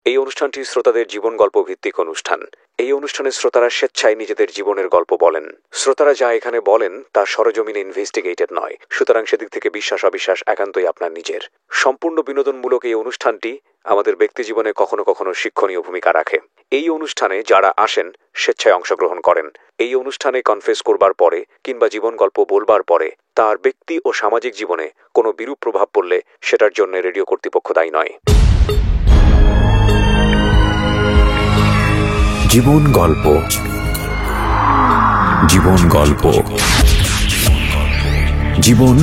এই অনুষ্ঠানটি শ্রোতাদের জীবন গল্প ভিত্তিক অনুষ্ঠান। এই অনুষ্ঠানে শ্রোতারা স্বেচ্ছায় নিজেদের জীবনের গল্প বলেন। শ্রোতারা যা এখানে বলেন তা সরজমিনে ইনভেস্টিগেটেড নয়, সুতরাং সেদিক থেকে বিশ্বাস অবিশ্বাস একান্তই আপনার নিজের। সম্পূর্ণ বিনোদনমূলক এই অনুষ্ঠানটি আমাদের ব্যক্তিজীবনে কখনো কখনো শিক্ষণীয় ভূমিকা রাখে। এই অনুষ্ঠানে যারা আসেন স্বেচ্ছায় অংশগ্রহণ করেন। এই অনুষ্ঠানে কনফেস করবার পরে কিংবা জীবন গল্প বলবার পরে তার ব্যক্তি ও সামাজিক জীবনে কোনো বিরূপ প্রভাব পড়লে সেটার জন্য রেডিও কর্তৃপক্ষ দায়ী নয়। জীবন গল্প, জীবন গল্প, জীবন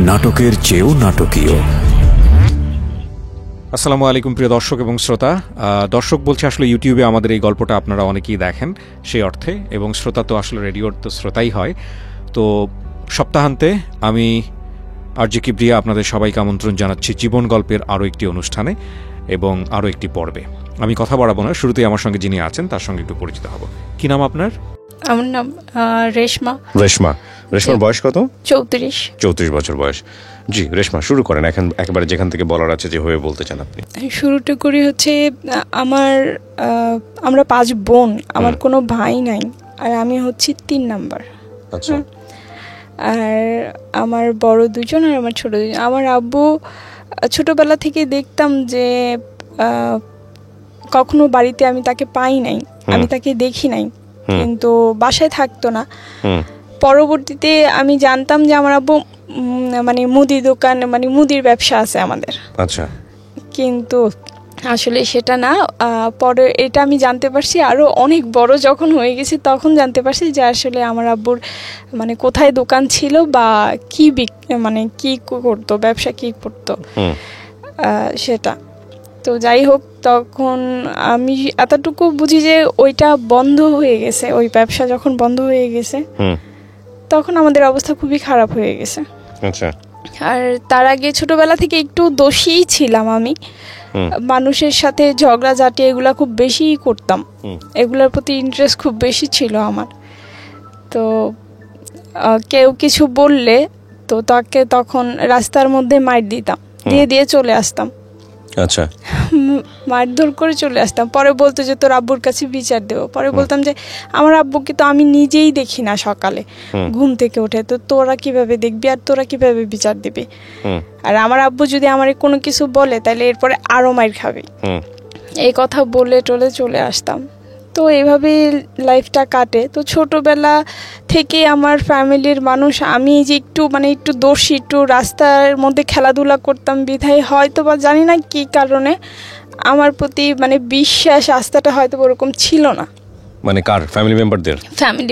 নাটকের চেয়েও নাটকীয়। আসসালামু আলাইকুম প্রিয় দর্শক এবং শ্রোতা। দর্শক বলছে আসলে ইউটিউবে আমাদের এই গল্পটা আপনারা অনেকেই দেখেন সেই অর্থে, এবং শ্রোতা তো আসলে রেডিওর তো শ্রোতাই হয়। তো সপ্তাহান্তে আমি আরজে কিবরিয়া আপনাদের সবাইকে আমন্ত্রণ জানাচ্ছি জীবন গল্পের আরও একটি অনুষ্ঠানে এবং আরও একটি পর্বে। আমি কথা বাড়াবো না, শুরুতেই আমার সঙ্গে যিনি আছেন তার সঙ্গে একটু পরিচিত হব। কি নাম আপনার? আমার নাম রেশমা। রেশমার বয়স কত? 34 বছর বয়স। জি রেশমা, শুরু করেন এখন, একেবারে যেখান থেকে বলার আছে যেভাবে বলতে চান আপনি। শুরুটা করি হচ্ছে আমরা 5 বোন, আমার কোনো ভাই নাই, আর আমি হচ্ছি 3 নাম্বার। আচ্ছা। আর আমার বড় 2জন আর আমার ছোট 2জন। আমার আব্বু ছোটবেলা থেকে দেখতাম যে কখনো বাড়িতে আমি তাকে পাই নাই, আমি তাকে দেখি নাই, কিন্তু বাসায় থাকতো না। পরবর্তীতে আমি জানতাম যে আমার আব্বু মানে মুদি দোকান, মানে মুদির ব্যবসা আছে আমাদের। আচ্ছা। কিন্তু আসলে সেটা না। পরে এটা আমি জানতে পারছি আরো অনেক বড় যখন হয়ে গেছি, তখন জানতে পারছি যে আসলে আমার আব্বুর মানে কোথায় দোকান ছিল বা কি মানে কি করতো, ব্যবসা কি করতো সেটা। তো যাই হোক, তখন আমি এতটুকু বুঝি যে ওইটা বন্ধ হয়ে গেছে, ওই ব্যবসা যখন বন্ধ হয়ে গেছে তখন আমাদের অবস্থা খুবই খারাপ হয়ে গেছে। আচ্ছা। আর তার আগে ছোটবেলা থেকে একটু দোষীই ছিলাম আমি, মানুষের সাথে ঝগড়াঝাটি এগুলা খুব বেশি করতাম, এগুলোর প্রতি ইন্টারেস্ট খুব বেশি ছিল আমার। তো কেউ কিছু বললে তো তাকে তখন রাস্তার মধ্যে মার দিতাম, দিয়ে চলে আসতাম। আচ্ছা। মারধর করে চলে আসতাম। পরে বলতো যে তোর আব্বুর কাছে বিচার দেবো। পরে বলতাম যে আমার আব্বুকে তো আমি নিজেই দেখি না সকালে ঘুম থেকে উঠে, তো তোরা কিভাবে দেখবি আর তোরা কিভাবে বিচার দিবি? আর আমার আব্বু যদি আমার কোনো কিছু বলে তাহলে এরপরে আরো মার খাবে, এই কথা বলে টলে চলে আসতাম। তো এইভাবেই লাইফটা কাটে। তো ছোটবেলা থেকে আমার ফ্যামিলির মানুষ, আমি যে একটু দোষী, একটু রাস্তার মধ্যে খেলাধুলা করতাম বিধায় হয়তো বা জানি না কি কারণে আমার প্রতি মানে বিশ্বাস আস্থাটা হয়তো ওরকম ছিল না। মানে কার? ফ্যামিলি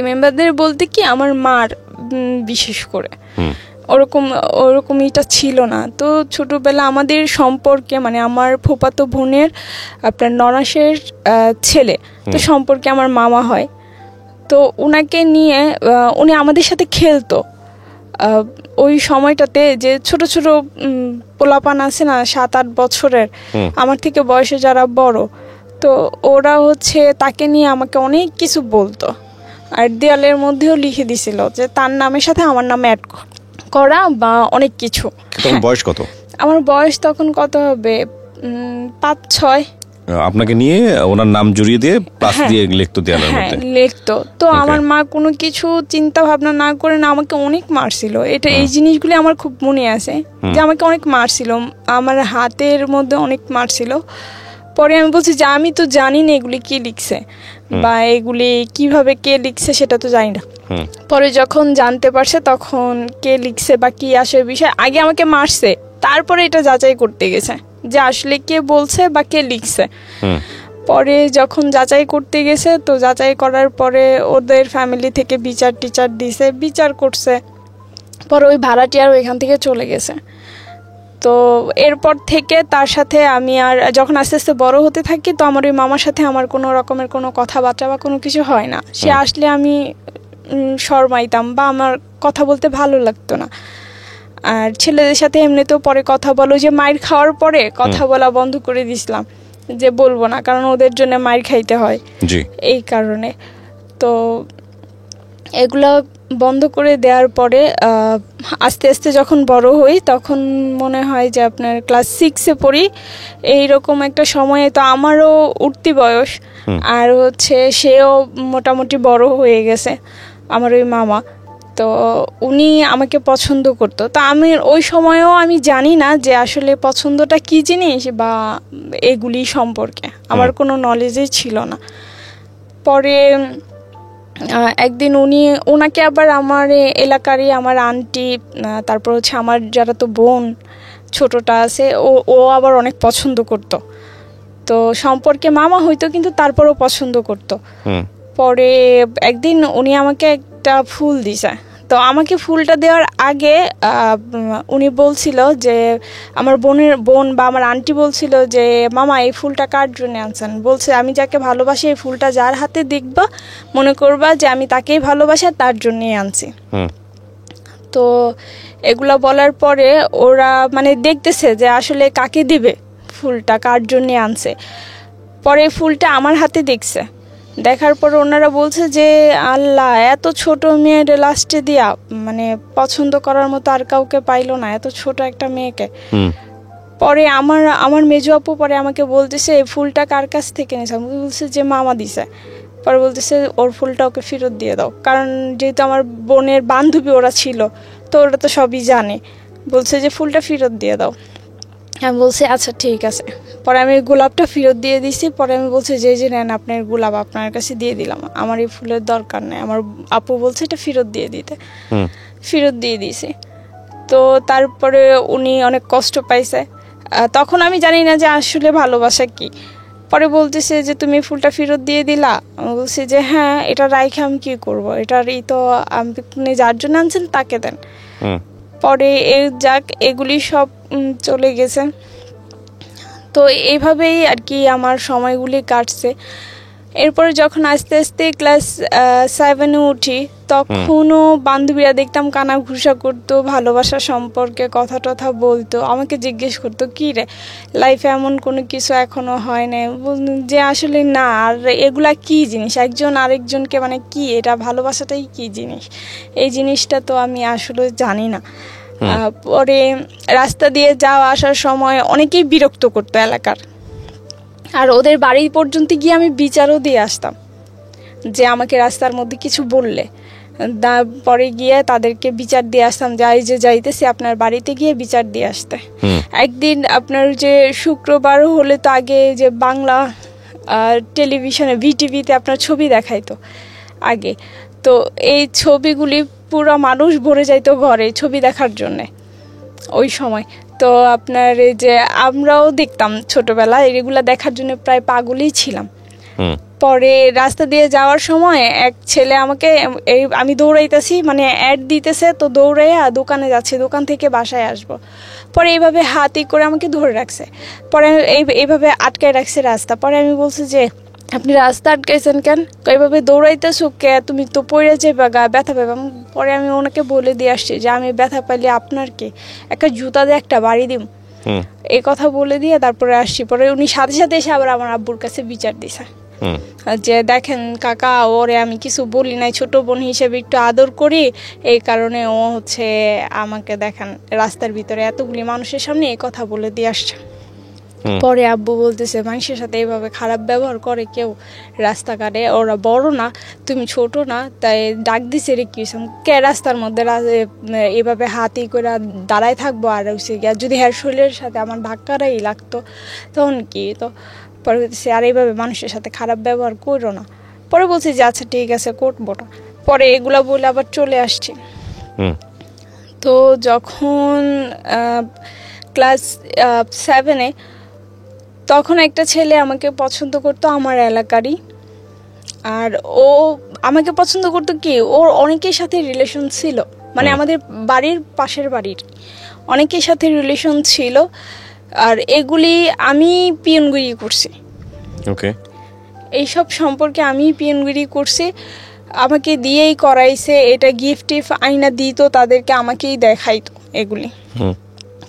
মেম্বারদের বলতে কি আমার মার বিশেষ করে ওরকম এটা ছিল না। তো ছোটবেলা আমাদের সম্পর্কে মানে আমার ফুফাতো বোনের আপনার ননাসের ছেলে, তো সম্পর্কে আমার মামা হয়। তো উনাকে নিয়ে উনি আমাদের সাথে খেলতো ওই সময়টাতে, যে ছোট ছোট পোলাপান আছে না 7-8 বছরের, আমার থেকে বয়সে যারা বড়, তো ওরা হচ্ছে তাকে নিয়ে আমাকে অনেক কিছু বলতো, আর দেয়ালের মধ্যেও লিখে দিছিল যে তার নামের সাথে আমার নাম অ্যাড করা বা অনেক কিছু। তখন বয়স কত? আমার বয়স তখন কত হবে, 5-6। আপনাকে নিয়ে ওনার নাম জড়িয়ে দিয়ে প্লাস দিয়ে লিখতো দেয়ালের মধ্যে? লিখতো। তো আমার মা কোনো কিছু চিন্তা ভাবনা না করে না আমাকে অনেক মারছিল। এই জিনিসগুলি আমার খুব মনে আছে যে আমাকে অনেক মারছিল, আমার হাতের মধ্যে অনেক মারছিল। পরে আমি বলছি যে আমি তো জানি না এগুলি কি লিখছে বা এগুলি কিভাবে কে লিখছে সেটা তো জানি না। পরে যখন জানতে পারছে তখন কে লিখছে বা কি আসে বিষয়, আগে আমাকে মারছে, তারপরে এটা যাচাই করতে গেছে যে আসলে কে বলছে বা কে লিখছে। পরে যখন যাচাই করতে গেছে, তো যাচাই করার পরে ওদের ফ্যামিলি থেকে টিচার দিছে, বিচার করছে। পরে ওই ভাড়াটিয়ার ওইখান থেকে চলে গেছে। তো এরপর থেকে তার সাথে আমি আর যখন আস্তে আস্তে বড় হতে থাকি, তো আমার ওই মামার সাথে আমার কোনো রকমের কোনো কথাবার্তা বা কোনো কিছু হয় না। সে আসলে আমি শরমাইতাম বা আমার কথা বলতে ভালো লাগতো না। আর ছেলেদের সাথে এমনিতেও পরে কথা বলো, যে মাইর খাওয়ার পরে কথা বলা বন্ধ করে দিয়েছিলাম, যে বলবো না, কারণ ওদের জন্য মাইর খাইতে হয় এই কারণে। তো এগুলো বন্ধ করে দেওয়ার পরে আস্তে আস্তে যখন বড় হই তখন মনে হয় যে আপনার ক্লাস 6-এ পড়ি, এইরকম একটা সময়ে তো আমারও উঠতি বয়স, আর হচ্ছে সেও মোটামুটি বড় হয়ে গেছে আমার ওই মামা। তো উনি আমাকে পছন্দ করতো। তো আমি ওই সময়েও আমি জানি না যে আসলে পছন্দটা কি জিনিস বা এগুলি সম্পর্কে আমার কোনো নলেজই ছিল না। পরে একদিন ওনাকে আবার আমার এলাকারই আমার আন্টি, তারপর হচ্ছে আমার যারা তো বোন ছোটটা আছে, ও আবার অনেক পছন্দ করতো। তো সম্পর্কে মামা হইতো কিন্তু তারপরও পছন্দ করতো। পরে একদিন উনি আমাকে একটা ফুল দিছে। তো আমাকে ফুলটা দেওয়ার আগে উনি বলছিল যে আমার বোন বা আমার আন্টি বলছিল যে মামা এই ফুলটা কার জন্য আনছেন। বলছে আমি যাকে ভালোবাসি এই ফুলটা যার হাতে দেখবা মনে করবা যে আমি তাকেই ভালোবাসি, তার জন্যই আনছি। তো এগুলা বলার পরে ওরা মানে দেখতেছে যে আসলে কাকে দিবে ফুলটা, কার জন্য আনছে। পরে ফুলটা আমার হাতে দেখছে, দেখার পর ওনারা বলছে যে আল্লাহ, এত ছোট মেয়ের লাস্টে দিয়া মানে পছন্দ করার মতো আর কাউকে পাইলো না, এত ছোট একটা মেয়েকে। পরে আমার মেজো আপু পরে আমাকে বলতেছে এই ফুলটা কার কাছ থেকে নিয়েছে। আমি বলছে যে মামা দিছে। পরে বলতেছে ওর ফুলটা ওকে ফেরত দিয়ে দাও, কারণ যেহেতু আমার বোনের বান্ধবী ওরা ছিল তো ওরা তো সবই জানে। বলছে যে ফুলটা ফেরত দিয়ে দাও। আমি বলছি আচ্ছা ঠিক আছে। পরে আমি গোলাপটা ফেরত দিয়ে দিছি। পরে আমি বলছি যে নেন আপনার গোলাপ, আপনার কাছে দিয়ে দিলাম, আমার এই ফুলের দরকার নেই। আমার আপু বলছে এটা ফেরত দিয়ে দিতে, ফেরত দিয়ে দিয়েছি। তো তারপরে উনি অনেক কষ্ট পাইছে। তখন আমি জানি না যে আসলে ভালোবাসা কি। পরে বলতেছে যে তুমি ফুলটা ফেরত দিয়ে দিলা। আমি বলছি যে হ্যাঁ, এটা রাইখে আমি কি করবো, এটারই তো আপনি যার জন্য আনছেন তাকে দেন। পরে যাক এগুলি সব চলে গেছে। তো এইভাবেই আর কি আমার সময়গুলি কাটছে। এরপরে যখন আস্তে আস্তে ক্লাস 7-এ উঠি তখনও বান্ধবীরা দেখতাম কানা ঘুষা করতো, ভালোবাসা সম্পর্কে কথা টথা বলতো, আমাকে জিজ্ঞেস করতো কি রে লাইফে এমন কোনো কিছু এখনো হয় না, যে আসলে না আর এগুলা কি জিনিস, একজন আরেকজনকে মানে কি এটা ভালোবাসাটাই কি জিনিস, এই জিনিসটা তো আমি আসলে জানি না। পরে রাস্তা দিয়ে যাওয়া আসার সময় অনেকেই বিরক্ত করতো এলাকার, আর ওদের বাড়ি পর্যন্ত গিয়ে আমি বিচারও দিয়ে আসতাম যে আমাকে রাস্তার মধ্যে কিছু বললে। পরে গিয়ে তাদেরকে বিচার দিয়ে আসতাম, যাই যে যাইতেছে আপনার বাড়িতে গিয়ে বিচার দিয়ে আসতে। একদিন আপনার যে শুক্রবার হলে তো আগে যে বাংলা টেলিভিশনে ভিটিভিতে আপনার ছবি দেখাইতো আগে, তো এই ছবিগুলি পুরো মানুষ ভরে যাইতো ঘরে ছবি দেখার জন্যে ওই সময়। তো আপনার এই যে আমরাও দেখতাম ছোটবেলায় এগুলা দেখার জন্য প্রায় পাগলই ছিলাম। পরে রাস্তা দিয়ে যাওয়ার সময় এক ছেলে আমাকে আমি দৌড়াইতেছি মানে অ্যাড দিতেছে, তো দৌড়াইয়া দোকানে যাচ্ছে, দোকান থেকে বাসায় আসব। পরে এইভাবে হাতি করে আমাকে ধরে রাখছে, পরে এইভাবে আটকায় রাখছে রাস্তা। পরে আমি বলছি যে আপনি রাস্তা আটকাইছেন কেন, এইভাবে দৌড়াইতেছো কে, তুমি তো পড়ে যাইবা, গা ব্যথা পাইবা। পরে আমি ওনাকে বলে দিয়ে আসছি যে আমি ব্যথা পাইলে আপনার কি, একটা জুতা দিয়ে একটা বাড়ি দিব, এই কথা বলে দিয়ে তারপরে আসছি। পরে উনি সাথে সাথে এসে আবার আমার আব্বুর কাছে বিচার দিছে যে দেখেন কাকা, ওরে আমি কিছু বলি নাই, ছোট বোন হিসেবে একটু আদর করি, এই কারণে ও হচ্ছে আমাকে দেখেন রাস্তার ভিতরে এতগুলি মানুষের সামনে এই কথা বলে দিয়ে আসছে। পরে আব্বু বলতেছে মানুষের সাথে এইভাবে খারাপ ব্যবহার করে কেউ রাস্তাঘাটে, ওরা বড় না তুমি ছোট না, তাই ডাক দিছে রে কি কে রাস্তার মধ্যে এভাবে হাতি করে দাঁড়ায় থাকবো, আর যদি হ্যার শরীরের সাথে আমার ধাক্কাটাই লাগতো তখন কি। তো পরে বলতেছে আর এইভাবে মানুষের সাথে খারাপ ব্যবহার করো না। পরে বলছি যে আচ্ছা ঠিক আছে করবো না। পরে এগুলা বলে আবার চলে আসছি। তো যখন ক্লাস 7-এ তখন একটা ছেলে আমাকে পছন্দ করতো আমার এলাকারই, আর ও আমাকে পছন্দ করতো কি, ওর অনেকের সাথে রিলেশন ছিল, মানে আমাদের বাড়ির পাশের বাড়ির অনেকের সাথে রিলেশন ছিল, আর এগুলি আমি পিয়নগিরি করছি। ওকে, এইসব সম্পর্কে আমি পিয়নগিরি করছি, আমাকে দিয়েই করাইছে, এটা গিফট আইনা দিত তাদেরকে, আমাকেই দেখাইতো এগুলি।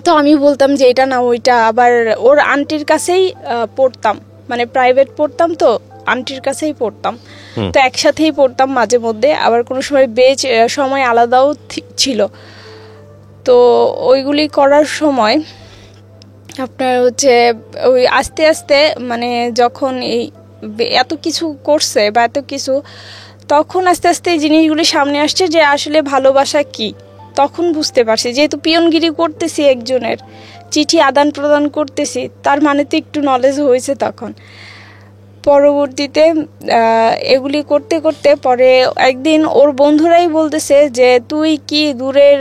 তো আমি বলতাম যে এটা না ওইটা, আবার ওর আন্টির কাছেই পড়তাম, মানে প্রাইভেট পড়তাম, তো আন্টির কাছেই পড়তাম, তো একসাথেই পড়তাম মাঝে মধ্যে, আবার কোনো সময় বেচ সময় আলাদাও ছিল। তো ওইগুলি করার সময় আপনার হচ্ছে ওই আস্তে আস্তে মানে যখন এই এত কিছু করছে বা এত কিছু, তখন আস্তে আস্তে এই জিনিসগুলি সামনে আসছে যে আসলে ভালোবাসা কি। তখন বুঝতে পারছি, যেহেতু পিয়নগিরি করতেছি, একজনের চিঠি আদান প্রদান করতেছি, তার মানে তো একটু নলেজ হয়েছে তখন। পরবর্তীতে এগুলি করতে করতে পরে একদিন ওর বন্ধুরাই বলতেছে যে তুই কি দূরের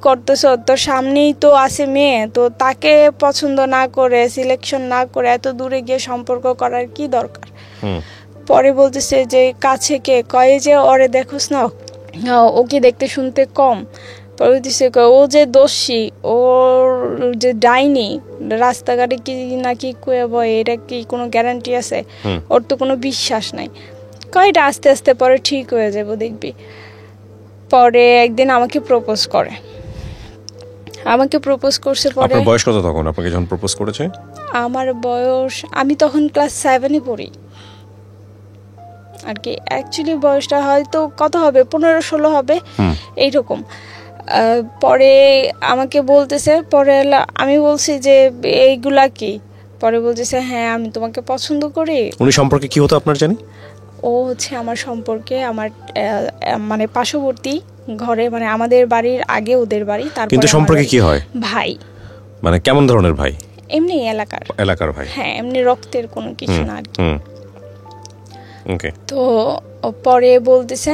করতেছ, তোর সামনেই তো আছে মেয়ে, তো তাকে পছন্দ না করে সিলেকশন না করে এত দূরে গিয়ে সম্পর্ক করার কি দরকার। পরে বলতেছে যে কাছে কে, কয়ে যে ওরে দেখোস না, ওকে দেখতে শুনতে কম। পরে বলতেছে ও যে দোষী, ওর যে ডাইনি, রাস্তাঘাটে কি নাকি কয়ে বয়, এটা কি কোনো গ্যারান্টি আছে? ওর তো কোনো বিশ্বাস নাই। কয়টা আস্তে আস্তে পরে ঠিক হয়ে যাবো দেখবি। পরে একদিন আমাকে প্রপোজ করে, করছে। পরে আপনার বয়স কত তখন আপনাকে যখন প্রপোজ করেছে? আমার বয়স, আমি তখন ক্লাস 7-এ পড়ি আর কি। অ্যাকচুয়ালি বয়সটা হয়তো কত হবে, 15-16 হবে এইরকম। পরে আমাকে বলতেছে, পরে আমি বলছি যে এইগুলা কি? পরে বলতেছে হ্যাঁ আমি তোমাকে পছন্দ করি। উনি সম্পর্কে কি হতো আপনার জানি? ও হচ্ছে আমার সম্পর্কে আমার মানে পার্শ্ববর্তী ঘরে, মানে আমাদের বাড়ির আগে ওদের বাড়ি। তারপর কিন্তু সম্পর্কে কি হয়? ভাই। মানে কেমন ধরনের ভাই? এমনি এলাকার ভাই। হ্যাঁ, এমনি রক্তের কোনো কিছু না আর কি। ওকে। তো পরে বলতেছে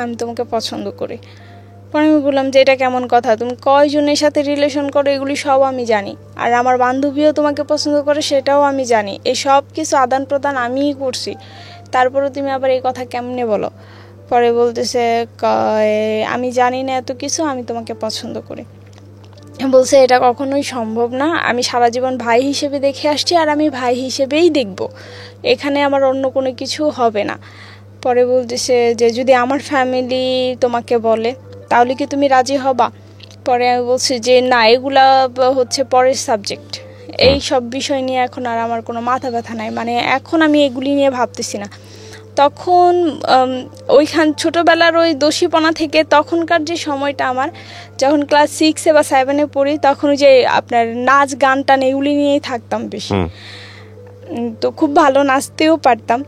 আমি তোমাকে পছন্দ করি। পরে আমি বললাম যে এটা কেমন কথা, তুমি কয়জনের সাথে রিলেশন করো এগুলি সব আমি জানি, আর আমার বান্ধবীও তোমাকে পছন্দ করে সেটাও আমি জানি, এই সব কিছু আদান প্রদান আমিই করছি, তারপরে তুমি আবার এই কথা কেমনে বলো? পরে বলতেছে আমি জানি না এত কিছু, আমি তোমাকে পছন্দ করি। বলছে এটা কখনোই সম্ভব না, আমি সারা জীবন ভাই হিসেবে দেখে আসছি, আর আমি ভাই হিসেবেই দেখব, এখানে আমার অন্য কোনো কিছু হবে না। পরে বলতেছে যে যদি আমার ফ্যামিলি তোমাকে বলে তাহলে কি তুমি রাজি হবা? পরে আমি বলছি যে না, এগুলা হচ্ছে পরের সাবজেক্ট, এই সব বিষয় নিয়ে এখন আর আমার কোনো মাথা ব্যথা নাই, মানে এখন আমি এগুলি নিয়ে ভাবতেছি না। তখন ওইখান ছোটোবেলার ওই দোষীপনা থেকে তখনকার যে সময়টা আমার, যখন ক্লাস 6-এ বা 7-এ পড়ি, তখন যে আপনার নাচ গান টান এগুলি নিয়েই থাকতাম বেশি। তো খুব ভালো নাচতেও পারতাম,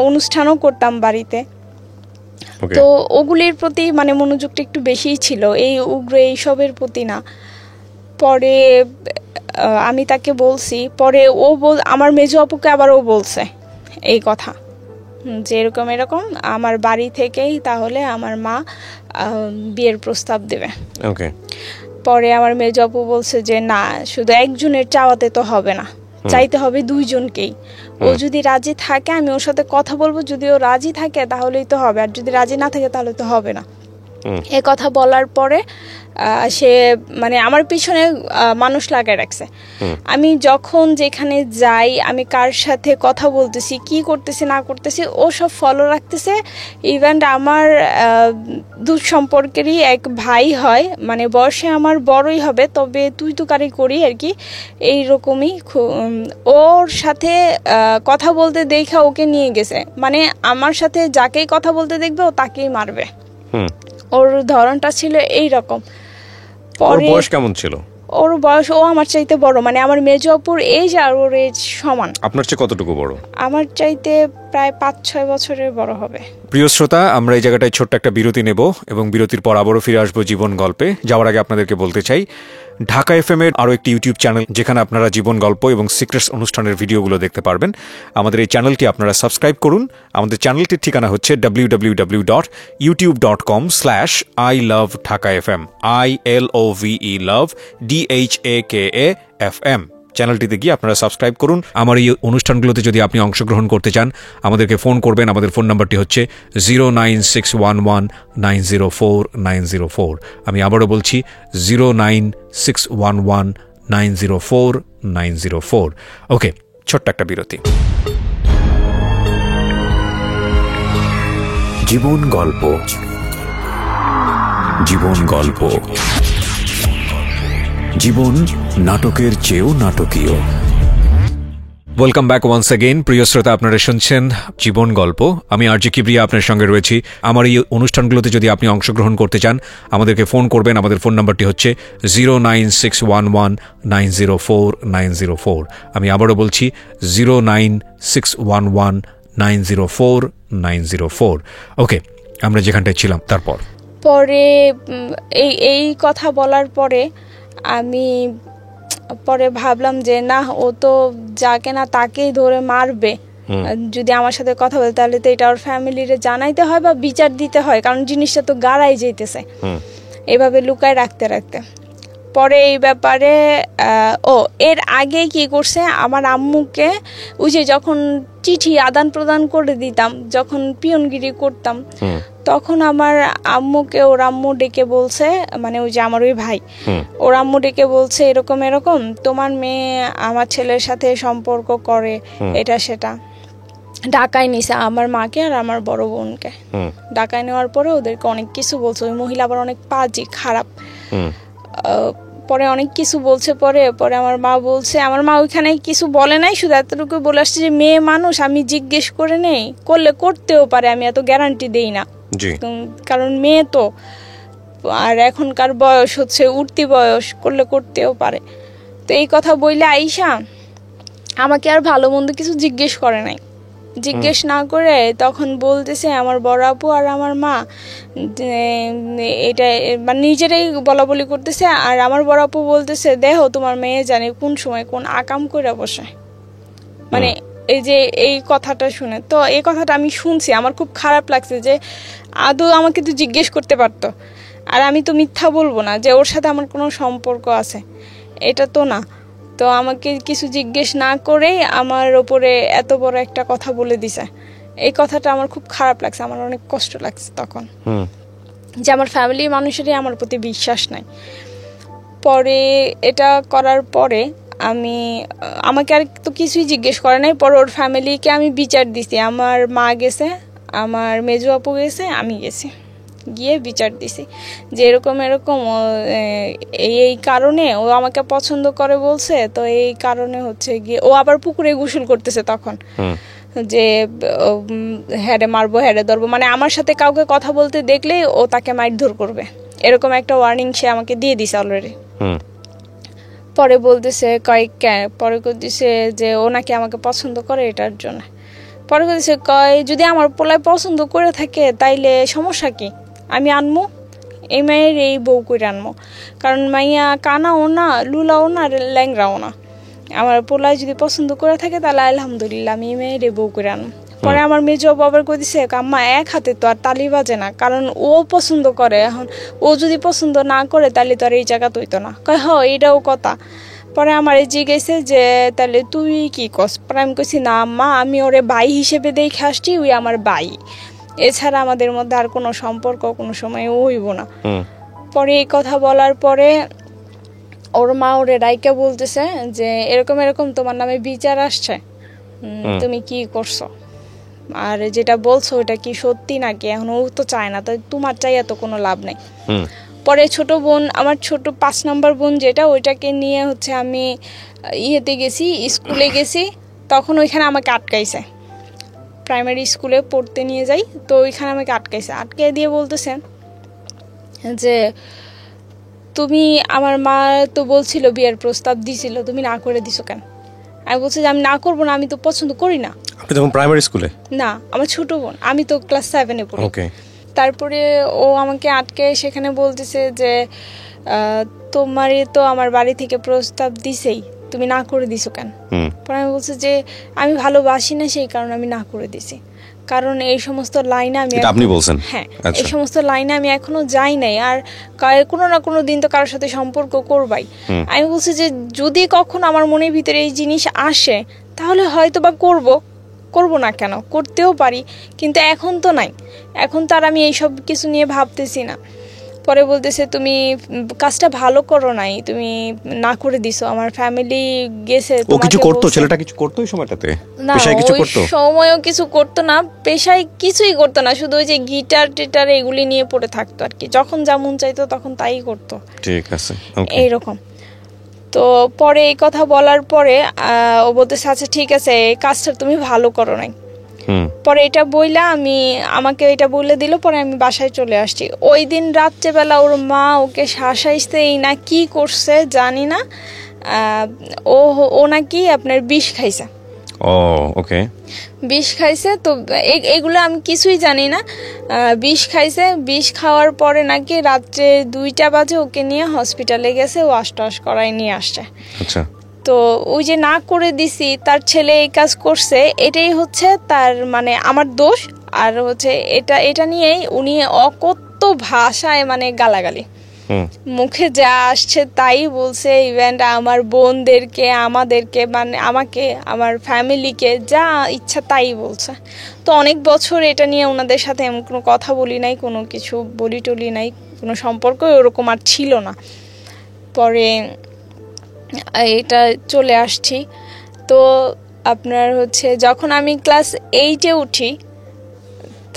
অনুষ্ঠানও করতাম বাড়িতে। তো ওগুলির প্রতি মানে মনোযোগটা একটু বেশিই ছিল, এই উগ্র এইসবের প্রতি না। পরে আমি তাকে বলছি, পরে আমার মেজো আপুকে আবার ও বলছে এই কথা যে এরকম আমার বাড়ি থেকেই তাহলে আমার মা বিয়ের প্রস্তাব দেবে। পরে আমার মেজো আপু বলছে যে না, শুধু একজনের চাওয়াতে তো হবে না, চাইতে হবে দুইজনকেই। ও যদি রাজি থাকে আমি ওর সাথে কথা বলবো, যদি ও রাজি থাকে তাহলেই তো হবে, আর যদি রাজি না থাকে তাহলে তো হবে না। এ কথা বলার পরে সে মানে আমার পিছনে মানুষ লাগায় রাখছে। আমি যখন যেখানে যাই, আমি কার সাথে কথা বলতেছি, কি করতেছি না করতেছি, ও সব ফলো রাখতেছে। ইভেন আমার দূর সম্পর্কেরই এক ভাই হয়, মানে বয়সে আমার বড়ই হবে, তবে তুই তুকারি করি আর কি, এইরকমই। ওর সাথে কথা বলতে দেখা ওকে নিয়ে গেছে, মানে আমার সাথে যাকেই কথা বলতে দেখবে ও তাকেই মারবে। ওর ধরনটা ছিল এইরকম। ওর বয়স কেমন ছিল? ওর বয়স, ও আমার চাইতে বড়, মানে আমার মেজো আপুর এজ আর ওর এজ সমান। আপনার চেয়ে কতটুকু বড়? আমার চাইতে প্রায় 5-6 বছরের বড় হবে। প্রিয় শ্রোতা, আমরা এই জায়গাটায় ছোট্ট একটা বিরতি নেব এবং বিরতির পর আবারও ফিরে আসবো জীবন গল্পে। যাওয়ার আগে আপনাদেরকে বলতে চাই, ঢাকা এফএম এর আরও একটি ইউটিউব চ্যানেল যেখানে আপনারা জীবন গল্প এবং সিক্রেটস অনুষ্ঠানের ভিডিওগুলো দেখতে পারবেন। আমাদের এই চ্যানেলটি আপনারা সাবস্ক্রাইব করুন। আমাদের চ্যানেলটির ঠিকানা হচ্ছে www.youtube.com/ilovedhakafm ILOVE love DHAKAFM। চ্যানেলটিতে গিয়ে আপনারা সাবস্ক্রাইব করুন। আমার এই অনুষ্ঠানগুলোতে যদি আপনি অংশগ্রহণ করতে চান, আমাদেরকে ফোন করবেন। আমাদের ফোন নাম্বারটি হচ্ছে 09611904904। আমি আবারও বলছি 09611904904। ওকে, ছোট্ট একটা বিরতি। জীবন গল্প, জীবন গল্প, জীবন নাটকের চেয়েও নাটকীয়। Welcome back once again. প্রিয় শ্রোতা, আপনারা শুনছেন জীবন গল্প। আমি আরজি কিবরিয়া আপনার সঙ্গে রয়েছি। আমার এই অনুষ্ঠানগুলোতে যদি আপনি অংশগ্রহণ করতে চান, আমাদেরকে ফোন করবেন। আমাদের ফোন নাম্বারটি হচ্ছে 09611904904। আমি আবারও বলছি 09611904904। ওকে, আমরা যেখানটায় ছিলাম তারপর পরে এই কথা বলার পরে আমি পরে ভাবলাম যে না, ও তো যাকে না তাকেই ধরে মারবে। যদি আমার সাথে কথা বলে তাহলে তো এটা ওর ফ্যামিলিরে জানাইতে হয় বা বিচার দিতে হয়, কারণ জিনিসটা তো গাড়াই যেতেছে এভাবে লুকায় রাখতে রাখতে। পরে এই ব্যাপারে এর আগে কি করছে, আমার আম্মুকে ওই যে যখন চিঠি আদান প্রদান করে দিতাম, যখন পিয়নগিরি করতাম, তখন আমার আম্মুকে ওর আম্মু ডেকে বলছে, মানে ওই যে আমার ওই ভাই, ওর আম্মু ডেকে বলছে এরকম এরকম তোমার মেয়ে আমার ছেলের সাথে সম্পর্ক করে, এটা সেটা। ঢাকায় নিছে আমার মাকে আর আমার বড় বোনকে। ঢাকায় নেওয়ার পরে ওদেরকে অনেক কিছু বলছে। ওই মহিলা আবার অনেক পাজি, খারাপ। পরে অনেক কিছু বলছে। পরে আমার মা বলছে, আমার মা ওইখানে কিছু বলে নাই, শুধু এতটুকু বলে আসছে যে মেয়ে মানুষ, আমি জিজ্ঞেস করে নেই, করলে করতেও পারে, আমি এত গ্যারান্টি দেই না, কারণ মেয়ে তো, আর এখনকার বয়স হচ্ছে উঠতি বয়স, করলে করতেও পারে। তো এই কথা বইলে আইসা আমাকে আর ভালো মন্দ কিছু জিজ্ঞেস করে নাই। জিজ্ঞেস না করে তখন বলতেছে আমার বড় আপু আর আমার মা এটা মানে নিজেরাই বলা বলি করতেছে। আর আমার বড় আপু বলতেছে দেখো তোমার মেয়ে জানে কোন সময় কোন আকাম করে বসে। মানে এই যে এই কথাটা শুনে, তো এই কথাটা আমি শুনছি, আমার খুব খারাপ লাগছে যে আদৌ আমাকে তো জিজ্ঞেস করতে পারতো। আর আমি তো মিথ্যা বলবো না যে ওর সাথে আমার কোনো সম্পর্ক আছে, এটা তো না। তো আমাকে কিছু জিজ্ঞেস না করেই আমার ওপরে এত বড় একটা কথা বলে দিছে। এই কথাটা আমার খুব খারাপ লাগছে, আমার অনেক কষ্ট লাগছে তখন, যে আমার ফ্যামিলির মানুষেরই আমার প্রতি বিশ্বাস নাই। পরে এটা করার পরে আমাকে আর তো কিছুই জিজ্ঞেস করে নাই। পরে ওর ফ্যামিলিকে আমি বিচার দিছি। আমার মা গেছে, আমার মেজো আপু গেছে, আমি গেছি, গিয়ে বিচার দিছি যে এরকম এরকম এই কারণে ও আমাকে পছন্দ করে বলছে, তো এই কারণে হচ্ছে গিয়ে ও আবার পুকুরে গোসল করতেছে তখন, যে হ্যারে মারবো, হ্যারে ধরবো, মানে আমার সাথে কাউকে কথা বলতে দেখলেই ও তাকে মারধর করবে, এরকম একটা ওয়ার্নিং সে আমাকে দিয়ে দিছে অলরেডি। পরে বলতেছে পরে দিছে যে ও নাকি আমাকে পছন্দ করে এটার জন্য। পরে দিছে যদি আমার পোলায় পছন্দ করে থাকে তাইলে সমস্যা কি, আমি আনমো, এই মায়ের এই বউ করে আনমো, কারণ মাইয়া কানাও না, লুলাও না, ল্যাংরাও না। আমার পোলায় যদি পছন্দ করে থাকে তাহলে আলহামদুলিল্লাহ, আমি এই মায়ের এই বউ করে আনবো। পরে আমার মেজো বাবার কই দিছে আম্মা এক হাতে তো আর তালি বাজে না, কারণ ও পছন্দ করে, এখন ও যদি পছন্দ না করে তাহলে তো আর এই জায়গা তৈতো না। এটাও কথা। পরে আমার জিজ্ঞেসে যে তাহলে তুই কি কস? পরে আমি কইছি না আম্মা, আমি ওরে ভাই হিসেবে দেখে আসছি, ওই আমার ভাই, এছাড়া আমাদের মধ্যে আর কোনো সম্পর্ক কোনো সময় হইব না। পরে এই কথা বলার পরে ওর মা ওরে রাইকা বলতেছে যে এরকম এরকম তোমার নামে বিচার আসছে, তুমি কি করছো, আর যেটা বলছো ওটা কি সত্যি নাকি, এখন ও তো চায় না, তাই তোমার চাইয়া তো কোনো লাভ নেই। পরে ছোট বোন, আমার ছোট 5 নম্বর বোন যেটা, ওইটাকে নিয়ে হচ্ছে আমি ইয়েতে গেছি, স্কুলে গেছি, তখন ওইখানে আমাকে আটকাইছে, প্রাইমারি স্কুলে পড়তে নিয়ে যাই, তো ওইখানে আমাকে আটকে দিয়ে বলতেছে যে তুমি, আমার মা তো বলছিল বিয়ের প্রস্তাব দিছিল, তুমি না করে দিছো কেন? আমি বলছি যে আমি না করবো না, আমি তো পছন্দ করি না। আপনি তখন প্রাইমারি স্কুলে? না, আমার ছোট বোন, আমি তো ক্লাস 7-এ পড়ি। তারপরে ও আমাকে আটকে সেখানে বলতেছে যে তোমারই তো আমার বাড়ি থেকে প্রস্তাব দিছেই, তুমি না করে দিছো কেন? পরে আমি বলছি যে আমি ভালোবাসি না, সেই কারণে আমি না করে দিছি। কারণ এই সমস্ত লাইনে আমি, আপনি বলছেন? হ্যাঁ, এই সমস্ত লাইনে আমি এখনো যাই নাই, আর কোনো না কোনো দিন তো কারোর সাথে সম্পর্ক করবাই। আমি বলছি যে যদি কখনো আমার মনের ভিতরে এই জিনিস আসে তাহলে হয়তো বা করবো না কেন, করতেও পারি, কিন্তু এখন তো নাই, এখন তো আর আমি এইসব কিছু নিয়ে ভাবতেছি না। পরে বলতেছে তুমি কাজটা ভালো করো নাই, তুমি না করে দিছো, আমার ফ্যামিলি গেছে। ও কিছু করতো, ছেলেটা কিছু করতো ওই সময়টাতে? না, ওই সময়ও কিছু করতো না, পেশায় কিছুই করতো না, শুধু ওই যে গিটার টিটার এগুলি নিয়ে পড়ে থাকতো আর কি, যখন যা মন চাইতো তখন তাই করতো। ঠিক আছে, এইরকম। তো পরে এই কথা বলার পরে ও বলতেছে আচ্ছা ঠিক আছে এই কাজটা তুমি ভালো করো নাই। পরে এটা বইলা আমাকে এটা বলে দিল, পরে আমি বাসায় চলে আসছি। ওই দিন রাত্রেবেলা ওর মা ওকে শাসাইছেই না কি করছে জানি না, ও নাকি আপনার বিষ খাইছে। ওকে, বিষ খাইছে। তো এগুলো আমি কিছুই জানি না। বিষ খাইছে, বিষ খাওয়ার পরে নাকি রাত্রে 2টা বাজে ওকে নিয়ে হসপিটালে গেছে, ও আশটাশ করায় নিয়ে আসছে। আচ্ছা, তো ওই যে না করে দিছি তার ছেলে এই কাজ করছে, এটাই হচ্ছে তার মানে আমার দোষ। আর হচ্ছে এটা নিয়েই উনি অকথ্য ভাষায় মানে গালাগালি, মুখে যা আসছে তাই বলছে। ইভেন আমার বোনদেরকে, আমাদেরকে, মানে আমাকে, আমার ফ্যামিলিকে যা ইচ্ছা তাই বলছে। তো অনেক বছর এটা নিয়ে ওনাদের সাথে এমন কোনো কথা বলি নাই, কোনো কিছু বলি টলি নাই, কোনো সম্পর্ক ওরকম আর ছিল না। পরে এটা চলে আসছি। তো আপনার হচ্ছে যখন আমি ক্লাস 8-এ উঠি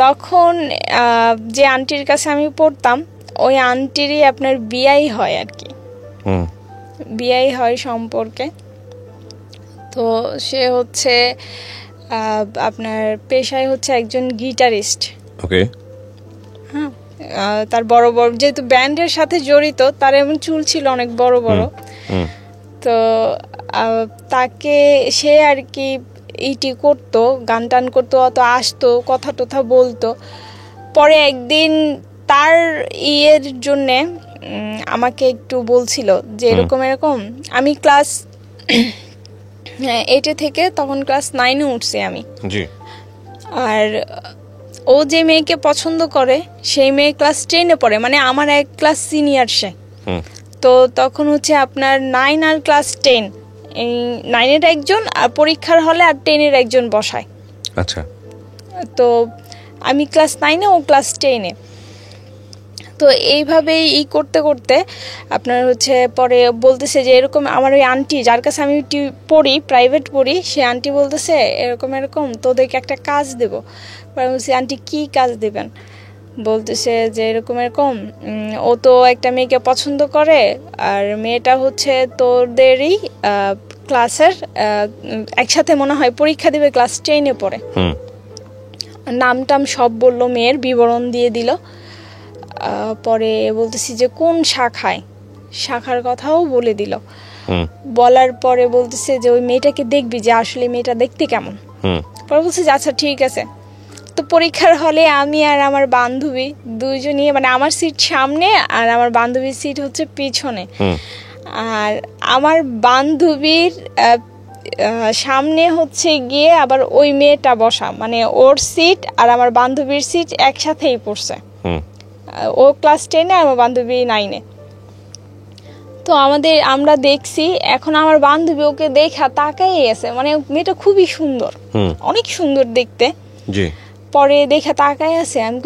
তখন যে আন্টির কাছে আমি পড়তাম ওই আন্টিরই আপনার বিয়াই হয় আর কি, বিয়াই হয় সম্পর্কে। তো সে হচ্ছে আপনার পেশায় হচ্ছে একজন গিটারিস্ট। ওকে, হ্যাঁ, তার বড় বড় যেহেতু ব্যান্ডের সাথে জড়িত, তার এমন চুল ছিল অনেক বড় বড়। তো তাকে সে আর কি ইটি করতো, গান টান করতো, অত আসতো, কথা টথা বলতো। পরে একদিন তার ইয়ের জন্যে আমাকে একটু বলছিল যে এরকম এরকম। আমি ক্লাস 8-এ থেকে তখন ক্লাস 9-এ উঠছি আমি। আর ও যে মেয়েকে পছন্দ করে সেই মেয়ে ক্লাস 10-এ পড়ে, মানে আমার এক ক্লাস সিনিয়র সে। তো তখন হচ্ছে আপনার 9 আর ক্লাস 10, এই 9-এর একজন আর পরীক্ষার হলে আর 10-এর একজন বসায়। আচ্ছা, তো আমি ক্লাস 9-এ, ও ক্লাস 10-এ। তো এইভাবেই করতে করতে আপনার হচ্ছে পরে বলতেছে যে এরকম আমার ওই আন্টি যার কাছে আমি পড়ি, প্রাইভেট পড়ি, সে আন্টি বলতেছে এরকম এরকম তোদেরকে একটা কাজ দেবো। বলছি আন্টি কি কাজ দেবেন? বলতেছে যে এরকম এরকম ও তো একটা মেয়েকে পছন্দ করে, আর মেয়েটা হচ্ছে তোদেরই ক্লাসের, একসাথে মনে হয় পরীক্ষা দিবে, ক্লাস 10-এ পড়ে। নাম টাম সব বললো, মেয়ের বিবরণ দিয়ে দিল। পরে বলতেছি যে কোন শাখার কথাও বলে দিল। বলার পরে বলতেছে যে ওই মেয়েটাকে দেখবি, যে আসলে মেয়েটা দেখতে কেমন। পরে বলছে যে আচ্ছা ঠিক আছে। তো পরীক্ষার হলে আমি আর আমার বান্ধবী দুইজনই, মানে আমার সিট সামনে আর আমার বান্ধবীর সিট হচ্ছে পিছনে। আর আমার বান্ধবীর সামনে হচ্ছে গিয়ে আবার ওই মেয়েটা বসা, মানে ওর সিট আর আমার বান্ধবীর সিট একসাথেই পড়ছে। ও ক্লাস 10-এ আর আমার বান্ধবী 9-এ। তো আমরা দেখছি, এখন আমার বান্ধবী ওকে দেখা তাকাই আছে, মানে মেয়েটা খুবই সুন্দর, অনেক সুন্দর দেখতে। পরে দেখা তাকাই আছে। আমি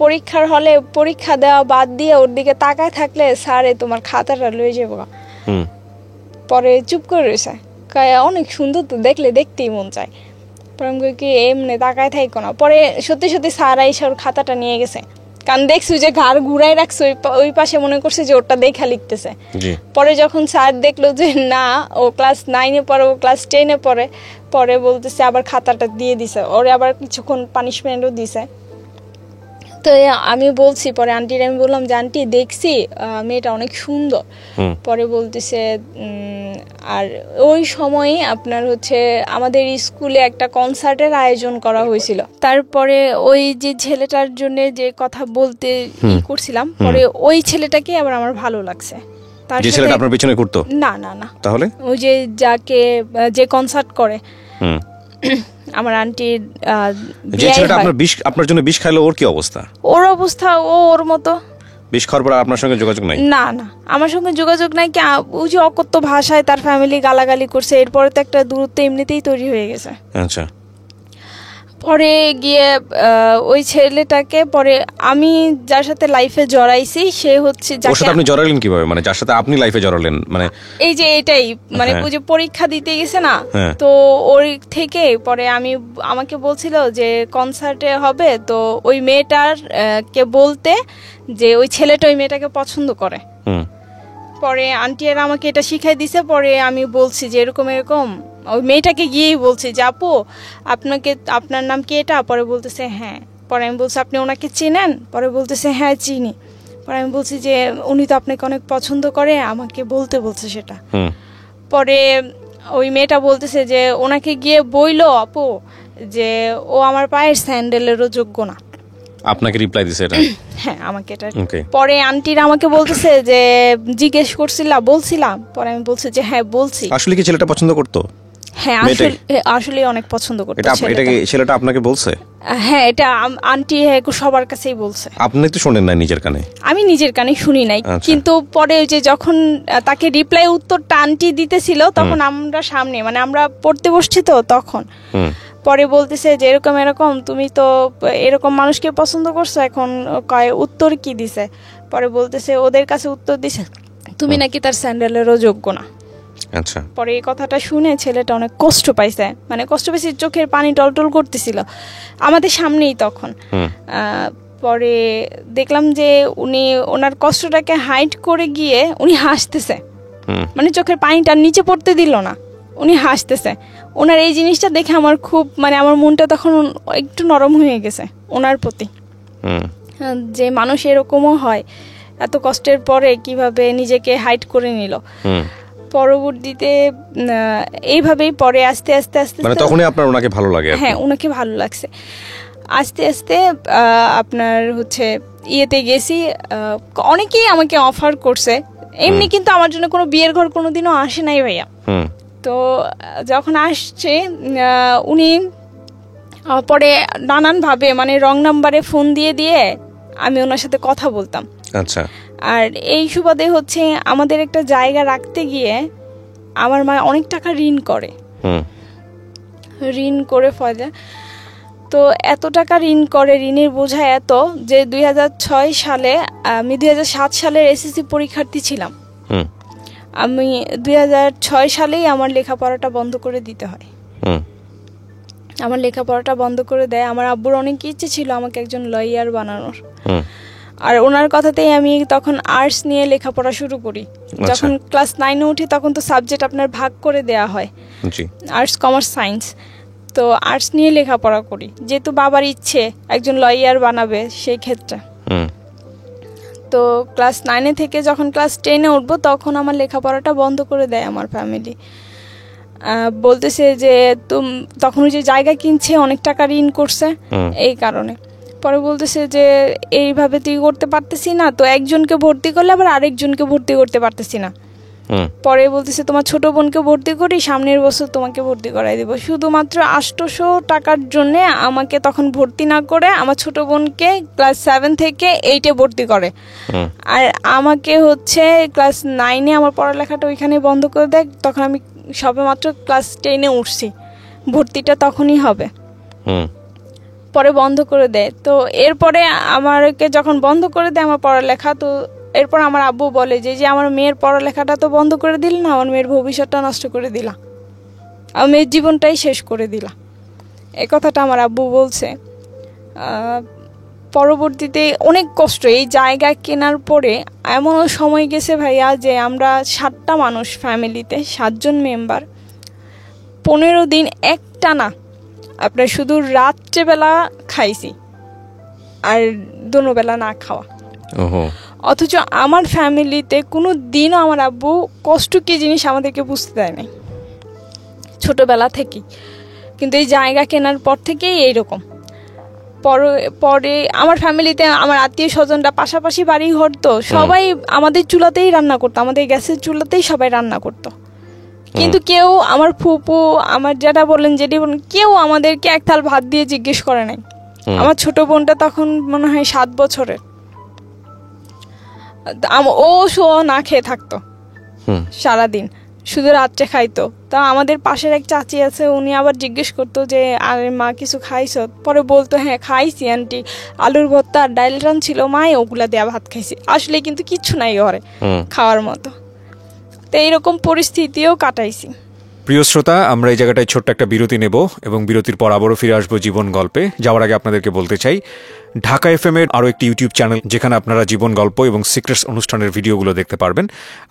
পরীক্ষার হলে পরীক্ষা দেওয়া বাদ দিয়ে ওর দিকে তাকায় থাকলে স্যারে তোমার খাতাটা লয়ে যাবো। পরে চুপ করে রয়েছে, অনেক সুন্দর তো, দেখতেই মন চায়। পরে আমি কি এমনি তাকায় থাকো না। পরে সত্যি সত্যি স্যার আইসা ওর খাতাটা নিয়ে গেছে, কারণ দেখছি যে ঘাড় ঘুরাই রাখছে ওই পাশে, মনে করছে যে ওটা দেখা লিখতেছে। পরে যখন স্যার দেখলো যে না ও ক্লাস 9-এ পড়ে, ও ক্লাস 10-এ পড়ে, পরে বলতেছে আবার খাতাটা দিয়ে দিছে ওরে, আবার কিছুক্ষণ পানিশমেন্টও দিছে। তো আমি বলছি, পরে আন্টির আমি বললাম যে আন্টি দেখছি মেয়েটা অনেক সুন্দর। পরে বলতেছে আর ওই সময়ে আপনার হচ্ছে আমাদের স্কুলে একটা কনসার্টের আয়োজন করা হয়েছিল। তারপরে ওই যে ছেলেটার জন্য যে কথা বলতে করছিলাম, পরে ওই ছেলেটাকে আবার আমার ভালো লাগছে। যে ছেলেটা আপনার পিছনে ঘুরতো? না, তাহলে ওই যে কনসার্ট করে আমার আন্টির, যে ছেলেটা আপনার জন্য বিষ খাইলো, ওর কি অবস্থা? ওর অবস্থা ওর মতো। বিষ খাওয়ার পর আপনার সঙ্গে যোগাযোগ নাই? না, আমার সঙ্গে যোগাযোগ নাই। কি ওই যে অকথ্য ভাষায় তার ফ্যামিলি গালাগালি করছে, এরপরে তো একটা দূরত্ব এমনিতেই তৈরি হয়ে গেছে। আচ্ছা। পরে গিয়ে ওই ছেলেটাকে, পরে আমি যার সাথে লাইফে জড়াইছি সে হচ্ছে, ওর সাথে আপনি জড়ালেন কিভাবে? মানে যার সাথে আপনি লাইফে জড়ালেন, মানে এই যে এটাই, মানে ওই যে পরীক্ষা দিতে গেছে না, তো ওই থেকে পরে আমাকে বলছিল যে কনসার্টে হবে, তো ওই মেয়েটার কে বলতে যে ওই ছেলেটা ওই মেয়েটাকে পছন্দ করে। পরে আন্টি আর আমাকে এটা শিখাই দিছে। পরে আমি বলছি যে এরকম এরকম, ওই মেয়েটাকে গিয়েই বলছি যে আপু আপনার নাম কি এটা? পরে বলতেছে হ্যাঁ। পরে আমি বলছি আপনি ওনাকে চেনেন? পরে বলতেছে হ্যাঁ চিনি। পরে আমি বলছি যে উনি তো আপনাকে অনেক পছন্দ করে, আমাকে বলছে সেটা। পরে ওই মেয়েটা বলতেছে যে ওনাকে গিয়ে বইলো আপু যে ও আমার পায়ের স্যান্ডেলেরও যোগ্য না। আপনাকে রিপ্লাই দিছে এটা? হ্যাঁ আমাকে এটা। পরে আন্টিরা আমাকে বলতেছে যে জিজ্ঞেস বলছিলাম। পরে আমি বলছি যে হ্যাঁ বলছি। আসলে কি ছেলেটা পছন্দ করতো? হ্যাঁ আসলে অনেক পছন্দ করতো। এটা কি ছেলেটা আপনাকে বলছে? হ্যাঁ এটা আন্টি সবার কাছেই বলছে। আপনি তো শুনেন না নিজের কানে? আমি নিজের কানে শুনি নাই, কিন্তু পরে যে যখন তাকে রিপ্লাই উত্তরটা আন্টি দিতেছিল তখন আমরা সামনে মানে আমরা পড়তে বসছি তো তখন পরে বলতেছে যে এরকম এরকম তুমি তো এরকম মানুষকে পছন্দ করছো, এখন কয় উত্তর কি দিছে? পরে বলতেছে ওদের কাছে উত্তর দিছে তুমি নাকি তার স্যান্ডেলেরও যোগ্য না। আচ্ছা। পরে এই কথাটা শুনে ছেলেটা অনেক কষ্ট পাইছে, মানে কষ্ট পাইছে, চোখের পানি টলটল করতেছিল আমাদের সামনেই তখন। পরে দেখলাম যে উনি ওনার কষ্টটাকে হাইড করে গিয়ে উনি হাসতেছে, মানে চোখের পানিটা নিচে পড়তে দিল না, উনি হাসতেছে। ওনার এই জিনিসটা দেখে আমার খুব মানে আমার মনটা তখন একটু নরম হয়ে গেছে ওনার প্রতি, যে মানুষ এরকমও হয়, এত কষ্টের পরে কিভাবে নিজেকে হাইড করে নিল। পরবর্তীতে এইভাবেই পরে আস্তে আস্তে আস্তে মানে তখনই আপনার ওনাকে ভালো লাগে? হ্যাঁ ওনাকে ভালো লাগছে। আস্তে আস্তে আপনার হচ্ছে ইয়েতে গেছি, অনেকেই আমাকে অফার করছে এমনি, কিন্তু আমার জন্য কোনো বিয়ের ঘর কোনোদিনও আসে নাই ভাইয়া। তো যখন আসছে উনি পরে নানানভাবে মানে রং নাম্বারে ফোন দিয়ে আমি ওনার সাথে কথা বলতাম। আচ্ছা। আর এই সুবাদে হচ্ছে আমাদের একটা জায়গা রাখতে গিয়ে আমার মা অনেক টাকা ঋণ করে ফলে। তো এত টাকা ঋণ করে, ঋণের বোঝা এত যে 2006 সালে আমি 2007 সালের এসএসসি পরীক্ষার্থী ছিলাম। আমি 2006 সালেই আমার লেখাপড়াটা বন্ধ করে দিতে হয়। আমার লেখাপড়াটা বন্ধ করে দেয়। আমার আব্বুর অনেক ইচ্ছে ছিল আমাকে একজন লয়ার বানানোর, আর ওনার কথাতেই আমি তখন আর্টস নিয়ে লেখাপড়া শুরু করি। যখন ক্লাস 9-এ উঠি তখন তো সাবজেক্ট আপনার ভাগ করে দেয়া হয়, আর্টস কমার্স সায়েন্স। তো আর্টস নিয়ে লেখাপড়া করি, যেহেতু বাবার ইচ্ছে একজন লয়ার বানাবে সেই ক্ষেত্রে। তো ক্লাস 9-এ থেকে যখন ক্লাস 10-এ উঠবো তখন আমার লেখাপড়াটা বন্ধ করে দেয় আমার ফ্যামিলি। বলতেছে যে তখন ওই যে জায়গা কিনছে অনেক টাকা ঋণ করছে এই কারণে। পরে বলতেছে যে এইভাবে তুই করতে পারতেছি না, তো একজনকে ভর্তি করলে আবার আরেকজনকে ভর্তি করতে পারতেছি না। পরে বলতেছে তোমার ছোট বোনকে ভর্তি করি, সামনের বছর তোমাকে ভর্তি করাই দেবো। শুধুমাত্র 800 টাকার জন্য আমাকে তখন ভর্তি না করে আমার ছোট বোনকে ক্লাস 7 থেকে 8-এ ভর্তি করে, আর আমাকে হচ্ছে ক্লাস 9-এ আমার পড়ালেখাটা ওইখানে বন্ধ করে দেয়। তখন আমি সবেমাত্র ক্লাস 10-এ উঠছি, ভর্তিটা তখনই হবে। পরে বন্ধ করে দেয়। তো এরপরে আমাকে যখন বন্ধ করে দেয় আমার পড়ালেখা, তো এরপর আমার আব্বু বলে যে আমার মেয়ের পড়ালেখাটা তো বন্ধ করে দিল না, আমার মেয়ের ভবিষ্যৎটা নষ্ট করে দিলা, আমার মেয়ের জীবনটাই শেষ করে দিলা। এই কথাটা আমার আব্বু বলছে। পরবর্তীতে অনেক কষ্ট, এই জায়গা কেনার পরে এমনও সময় গেছে ভাইয়া যে আমরা 7টা মানুষ ফ্যামিলিতে, 7 জন মেম্বার, 15 দিন একটানা আপনার শুধু রাত্রেবেলা খাইছি আর দুপুরবেলা না খাওয়া। অথচ আমার ফ্যামিলিতে কোনো দিনও আমার আব্বু কষ্ট কি জিনিস আমাদেরকে বুঝতে দেয় নাই ছোটবেলা থেকেই, কিন্তু এই জায়গা কেনার পর থেকেই এইরকম। পরে আমার ফ্যামিলিতে আমার আত্মীয় স্বজনরা পাশাপাশি বাড়ি ঘর, তো সবাই আমাদের চুলাতেই রান্না করতো, আমাদের গ্যাসের চুলাতেই সবাই রান্না করতো। কিন্তু কেউ, আমার ফুপু, আমার যেটা বলেন যেটি বলেন, কেউ আমাদেরকে এক থাল ভাত দিয়ে জিজ্ঞেস করে নাই। আমার ছোট বোনটা তখন মনে হয় 7 বছরের, ও না খেয়ে থাকতো সারাদিন, শুধু রাত্রে খাইতো। তা আমাদের পাশের এক চাচি আছে, উনি আবার জিজ্ঞেস করতো যে আরে মা কিছু খাইছো? পরে বলতো হ্যাঁ খাইছি আন্টি, আলুর ভর্তা আর ডাইল রান্না মায়ে ওগুলা দেয়া ভাত খাইছি। আসলে কিন্তু কিচ্ছু নাই ঘরে খাওয়ার মতো। তো এইরকম পরিস্থিতিও কাটাইছি। প্রিয় শ্রোতা, আমরা এই জায়গাটায় ছোট্ট একটা বিরতি নেব এবং বিরতির পর আবারও ফিরে আসবো জীবন গল্পে। যাওয়ার আগে আপনাদেরকে বলতে চাই, ঢাকা এফএম এর আরও একটি ইউটিউব চ্যানেল যেখানে আপনারা জীবন গল্প এবং সিক্রেটস অনুষ্ঠানের ভিডিওগুলো দেখতে পারবেন।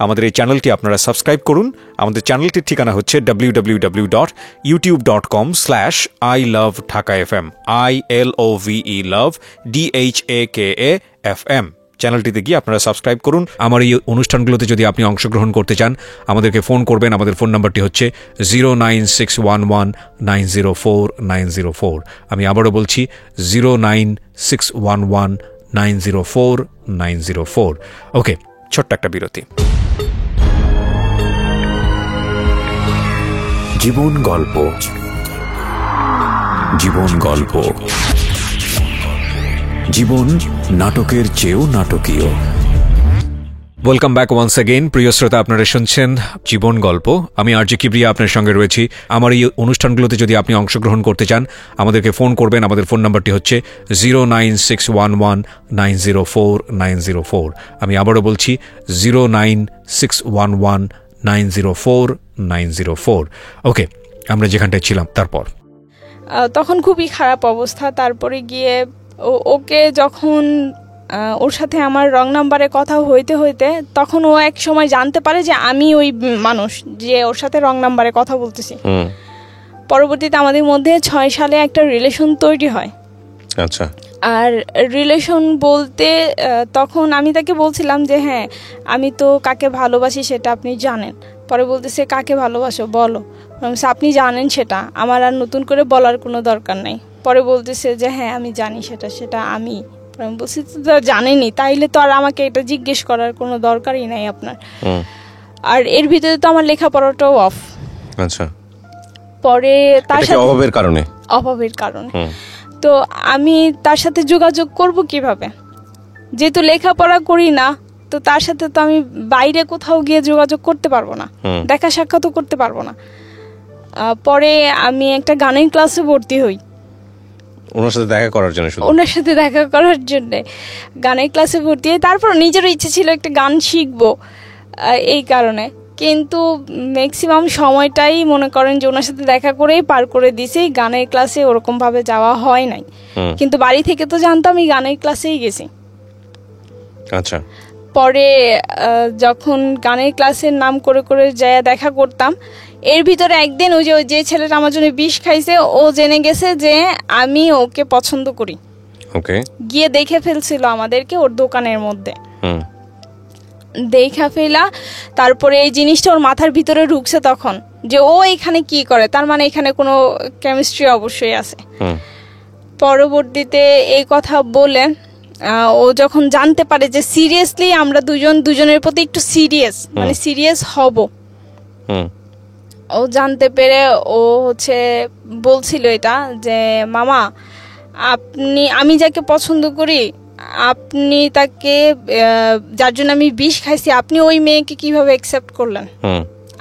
আমাদের এই চ্যানেলটি আপনারা সাবস্ক্রাইব করুন। আমাদের চ্যানেলটির ঠিকানা হচ্ছে www.youtube.com/ilovedhakafm ILOVE love DHAKAFM। চ্যানেলটিতে গিয়ে আপনারা সাবস্ক্রাইব করুন। আমার এই অনুষ্ঠানগুলোতে যদি আপনি অংশগ্রহণ করতে চান, আমাদেরকে ফোন করবেন। আমাদের ফোন নাম্বারটি হচ্ছে 09611904904। আমি আবারও বলছি 09611904904। ওকে, ছোট্ট একটা বিরতি। জীবন গল্প, জীবন গল্প, জীবন নাটকের চেয়েও নাটকীয়। Welcome back once again. প্রিয় শ্রোতা, আপনারা শুনছেন জীবন গল্প। আমি আরজে কিবরিয়া আপনার সঙ্গে রয়েছি। আমার এই অনুষ্ঠানগুলোতে যদি আপনি অংশগ্রহণ করতে চান, আমাদেরকে ফোন করবেন। আমাদের ফোন নাম্বারটি হচ্ছে 09611904904। আমি আবারও বলছি 09611904904। ওকে, আমরা যেখানটায় ছিলাম তারপর তখন খুবই খারাপ অবস্থা। তারপরে গিয়ে ওকে যখন ওর সাথে আমার রং নাম্বারে কথা হইতে হইতে তখন ও এক সময় জানতে পারে যে আমি ওই মানুষ যে ওর সাথে রং নাম্বারে কথা বলতেছি। পরবর্তীতে আমাদের মধ্যে 6 সালে একটা রিলেশন তৈরি হয়। আচ্ছা। আর রিলেশন বলতে তখন আমি তাকে বলছিলাম যে হ্যাঁ, আমি তো কাকে ভালোবাসি সেটা আপনি জানেন। পরে বলতেছে কাকে ভালোবাসো বলো। আপনি জানেন সেটা, আমার আর নতুন করে বলার কোনো দরকার নাই। পরে বলতেছে যে হ্যাঁ আমি জানি সেটা আমি। আমি বলছি তো জানেনি, তাইলে তো আর আমাকে এটা জিজ্ঞেস করার কোনো দরকারই নাই আপনার। আর এর ভিতরে তো আমার লেখাপড়াটাও অফ। আচ্ছা। পরে তার সাথে অভাবের কারণে তো আমি তার সাথে যোগাযোগ করব কিভাবে, যেহেতু লেখাপড়া করি না, তো তার সাথে তো আমি বাইরে কোথাও গিয়ে যোগাযোগ করতে পারবো না, দেখা সাক্ষাৎও করতে পারবো না। পরে আমি একটা গানের ক্লাসে ভর্তি হই ওনার সাথে দেখা করার জন্য, গানের ক্লাসে ভর্তি হই। তারপর নিজেরও ইচ্ছে ছিল একটা গান শিখবো এই কারণে, কিন্তু ম্যাক্সিমাম সময়টাই মনে করেন যে ওনার সাথে দেখা করেই পার করে দিয়েছি। গানের ক্লাসে ওরকম ভাবে যাওয়া হয় নাই, কিন্তু বাড়ি থেকে তো জানতাম আমি গানের ক্লাসেই গেছি। আচ্ছা। পরে যখন গানের ক্লাসের নাম করে করে যায় দেখা করতাম, এর ভিতরে একদিন ওই যে ছেলেটা আমার জন্য বিষ খাইছে, ও জেনে গেছে যে আমি ওকে পছন্দ করি। ওকে। গিয়ে দেখে ফেলছিল আমাদেরকে ওর দোকানের মধ্যে। দেখা ফেলা, তারপরে এই জিনিসটা ওর মাথার ভিতরে ঢুকছে তখন যে ও এখানে কি করে, তার মানে এখানে কোনো কেমিস্ট্রি অবশ্যই আছে। পরবর্তীতে এই কথা বলে ও যখন জানতে পারে যে সিরিয়াসলি আমরা দুজনের প্রতি একটু সিরিয়াস হব, ও জানতে পেরে ও বলছিল এটা যে মামা, আমি যাকে পছন্দ করি, আপনি তাকে, যার জন্য আমি বিষ খাইছি, আপনি ওই মেয়েকে কিভাবে অ্যাকসেপ্ট করলেন?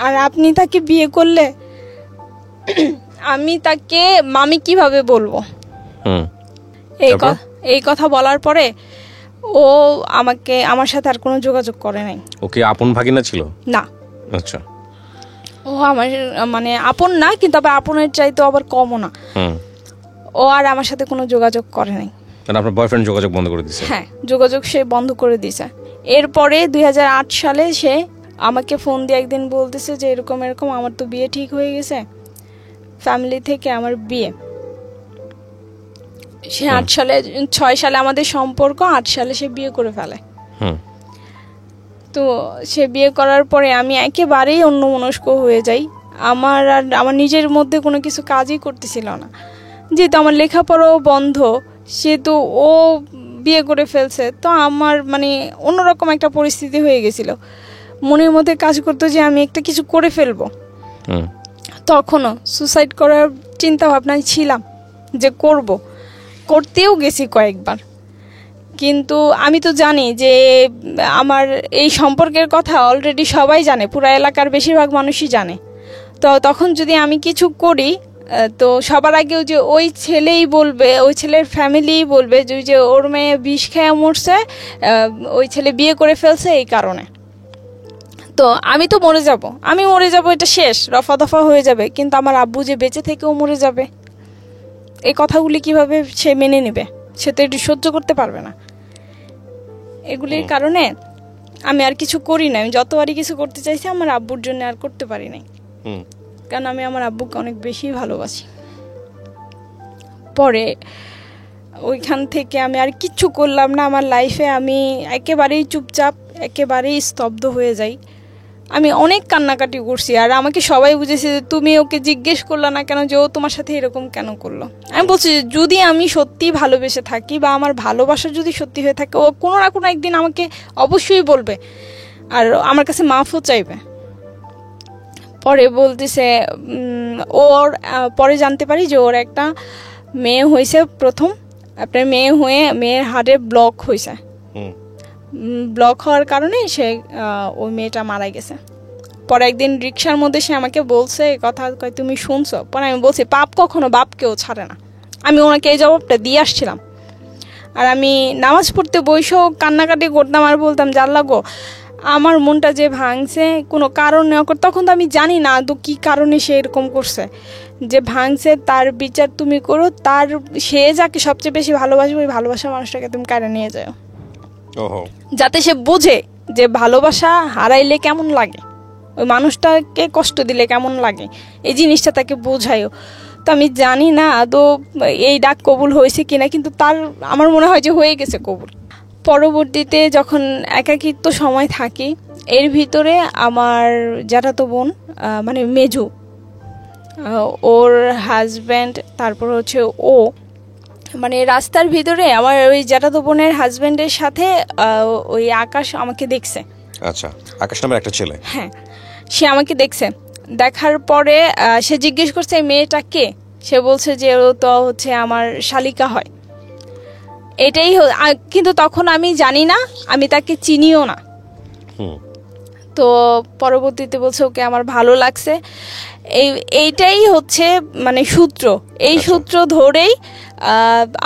আর আপনি তাকে বিয়ে করলে আমি তাকে মামি কিভাবে বলবো? এই কথা বলার পরে ও আমার সাথে আর কোনো যোগাযোগ করে নাই। ওকে আপন ভাগিনা ছিল না? আচ্ছা। ও আমার মানে আপন না, কিন্তু আবার আপনের চাইতে আবার কমও না। ও আর আমার সাথে কোনো যোগাযোগ করে নাই। আপনার বয়ফ্রেন্ড যোগাযোগ বন্ধ করে দিয়েছে? হ্যাঁ, যোগাযোগ সে বন্ধ করে দিয়েছে। এরপরে 2008 সালে সে আমাকে ফোন দিয়ে একদিন বলতেছে যে এরকম আমার তো বিয়ে ঠিক হয়ে গেছে, ফ্যামিলি থেকে আমার বিয়ে। সে 6 সালে আমাদের সম্পর্ক, 8 সালে সে বিয়ে করে ফেলে। তো সে বিয়ে করার পরে আমি একেবারেই অন্যমনস্ক হয়ে যাই। আমার নিজের মধ্যে কোনো কিছু কাজই করতেছিল না, যেহেতু আমার লেখাপড়াও বন্ধ, সেহেতু ও বিয়ে করে ফেলছে। তো আমার মানে অন্যরকম একটা পরিস্থিতি হয়ে গেছিল, মনের মধ্যে কাজ করতো যে আমি একটা কিছু করে ফেলবো। তখনও সুসাইড করার চিন্তা ভাবনায় ছিলাম যে করতেও গেছি কয়েকবার, কিন্তু আমি তো জানি যে আমার এই সম্পর্কের কথা অলরেডি সবাই জানে, পুরো এলাকার বেশিরভাগ মানুষই জানে। তো তখন যদি আমি কিছু করি, তো সবার আগেও যে ওই ছেলেই বলবে, ওই ছেলের ফ্যামিলিই বলবে যে ওর মেয়ে বিষ খেয়ে মরছে, ওই ছেলে বিয়ে করে ফেলছে এই কারণে। তো আমি তো মরে যাব, আমি মরে যাব, এটা শেষ, রফা দফা হয়ে যাবে। কিন্তু আমার আব্বু যে বেঁচে থেকেও মরে যাবে, এই কথাগুলি কিভাবে সে মেনে নেবে? সে তো এটি সহ্য করতে পারবে না। এগুলির কারণে আমি আর কিছু করি না। আমি যতবারই কিছু করতে চাইছি আমার আব্বুর জন্য আর করতে পারি নাই, কারণ আমি আমার আব্বুকে অনেক বেশি ভালোবাসি। পরে ওইখান থেকে আমি আর কিচ্ছু করলাম না আমার লাইফে। আমি একেবারেই চুপচাপ, একেবারেই স্তব্ধ হয়ে যাই। আমি অনেক কান্নাকাটি করছি, আর আমাকে সবাই বুঝেছে যে তুমি ওকে জিজ্ঞেস করলা না কেন যে ও তোমার সাথে এরকম কেন করলো। আমি বলছি যে যদি আমি সত্যি ভালোবেসে থাকি বা আমার ভালোবাসা যদি সত্যি হয়ে থাকে, ও কোনো না কোনো একদিন আমাকে অবশ্যই বলবে আর আমার কাছে মাফও চাইবে। পরে বলতেছে ওর পরে জানতে পারি যে ওর একটা মেয়ে হয়েছে, প্রথম আপনার মেয়ে হয়ে মেয়ের হার্টে ব্লক হয়েছে। ব্লক হওয়ার কারণে সে ওই মেয়েটা মারা গেছে। পরে একদিন রিক্সার মধ্যে সে আমাকে বলছে কথা, কয় তুমি শুনছো? পরে আমি বলছি পাপ কখনো বাপকেও ছাড়ে না। আমি ওনাকে এই জবাবটা দিয়ে আসছিলাম। আর আমি নামাজ পড়তে বসেও কান্নাকাটি করতাম আর বলতাম যে আল্লাহ গো, আমার মনটা যে ভাঙছে কোনো কারণ নেওয়া, তখন তো আমি জানি না তো কী কারণে সে এরকম করছে, যে ভাঙছে তার বিচার তুমি করো, তার সে যাকে সবচেয়ে বেশি ভালোবাসবে ওই ভালোবাসা মানুষটাকে তুমি কারে নিয়ে যাও, যাতে সে বোঝে যে ভালোবাসা হারাইলে কেমন লাগে, ওই মানুষটাকে কষ্ট দিলে কেমন লাগে, এই জিনিসটা তাকে বোঝায়ও। তো আমি জানি না আদৌ এই ডাক কবুল হয়েছে কিনা, কিন্তু তার আমার মনে হয় যে হয়ে গেছে কবুল। পরবর্তীতে যখন একাকিত্ব সময় থাকি, এর ভিতরে আমার জ্যাঠাতো বোন মানে মেজু, ওর হাজব্যান্ড, তারপর হচ্ছে ও, মানে রাস্তার ভিতরে আমার ওই জ্যাঠাতো বোনের হাজব্যান্ডের সাথে ওই আকাশ আমাকে দেখছে। আচ্ছা, আকাশ নামের একটা ছেলে। হ্যাঁ, সে আমাকে দেখছে। দেখার পরে সে জিজ্ঞেস করছে এই মেয়েটা কে। সে বলছে যে ও তো হচ্ছে আমার শালিকা হয়। এটাই, কিন্তু তখন আমি জানি না, আমি তাকে চিনিও না। তো পরবর্তীতে বলছে ওকে আমার ভালো লাগছে। এইটাই হচ্ছে মানে সূত্র। এই সূত্র ধরেই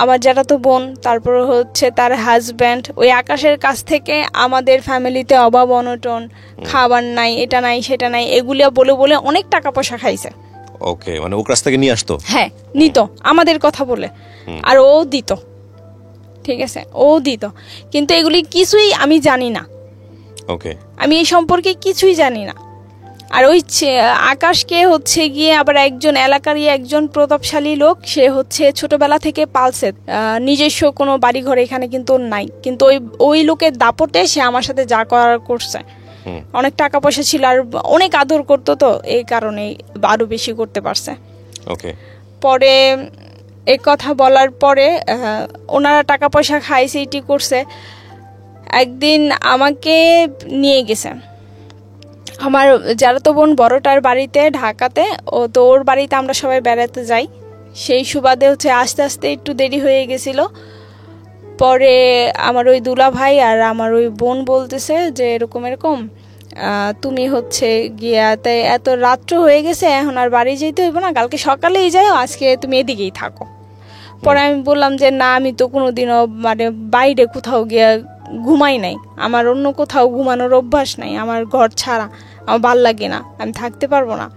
আমার যারা তো বোন, তারপর হচ্ছে তার হাজব্যান্ড ওই আকাশের কাছ থেকে আমাদের ফ্যামিলিতে অভাব অনটন, খাবার নাই, এটা নাই সেটা নাই, এগুলো বলে বলে অনেক টাকা পয়সা খাইছে। ওকে, মানে ও কাছ থেকে নিয়ে আসতো? হ্যাঁ, নিত আমাদের কথা বলে, আর ও দিত। ঠিক আছে, ও দিত, কিন্তু এগুলি কিছুই আমি জানি না। ওকে, আমি এই সম্পর্কে কিছুই জানি না। আর ওই আকাশকে হচ্ছে গিয়ে আবার একজন এলাকারই একজন প্রতাপশালী লোক, সে হচ্ছে ছোটবেলা থেকে পালছে, নিজস্ব কোনো বাড়িঘর এখানে কিন্তু নাই, কিন্তু ওই লোকের দাপটে সে আমার সাথে যা করার করছে। অনেক টাকা পয়সা ছিল আর অনেক আদর করতো, তো এই কারণে আরো বেশি করতে পারছে। ওকে, পরে এই কথা বলার পরে ওনারা টাকা পয়সা খাইছে, এটি করছে। একদিন আমাকে নিয়ে গেছে আমার যারা তো বোন বড়টার বাড়িতে ঢাকাতে, তো ওর বাড়িতে আমরা সবাই বেড়াতে যাই। সেই সুবাদে হচ্ছে আস্তে আস্তে একটু দেরি হয়ে গেছিল। পরে আমার ওই দুলা ভাই আর আমার ওই বোন বলতেছে যে এরকম এরকম তুমি হচ্ছে গিয়াতে এত রাত্র হয়ে গেছে, এখন আর বাড়ি যেতে হইব না, কালকে সকালেই যাও, আজকে তুমি এদিকেই থাকো। পরে আমি বললাম যে না, আমি তো কোনোদিনও মানে বাইরে কোথাও গিয়া ঘুমাই নাই, আমার অন্য কোথাও ঘুমানোর অভ্যাস নাই, আমার ঘর ছাড়া আমার ভাল লাগে না, আমি থাকতে পারবো না।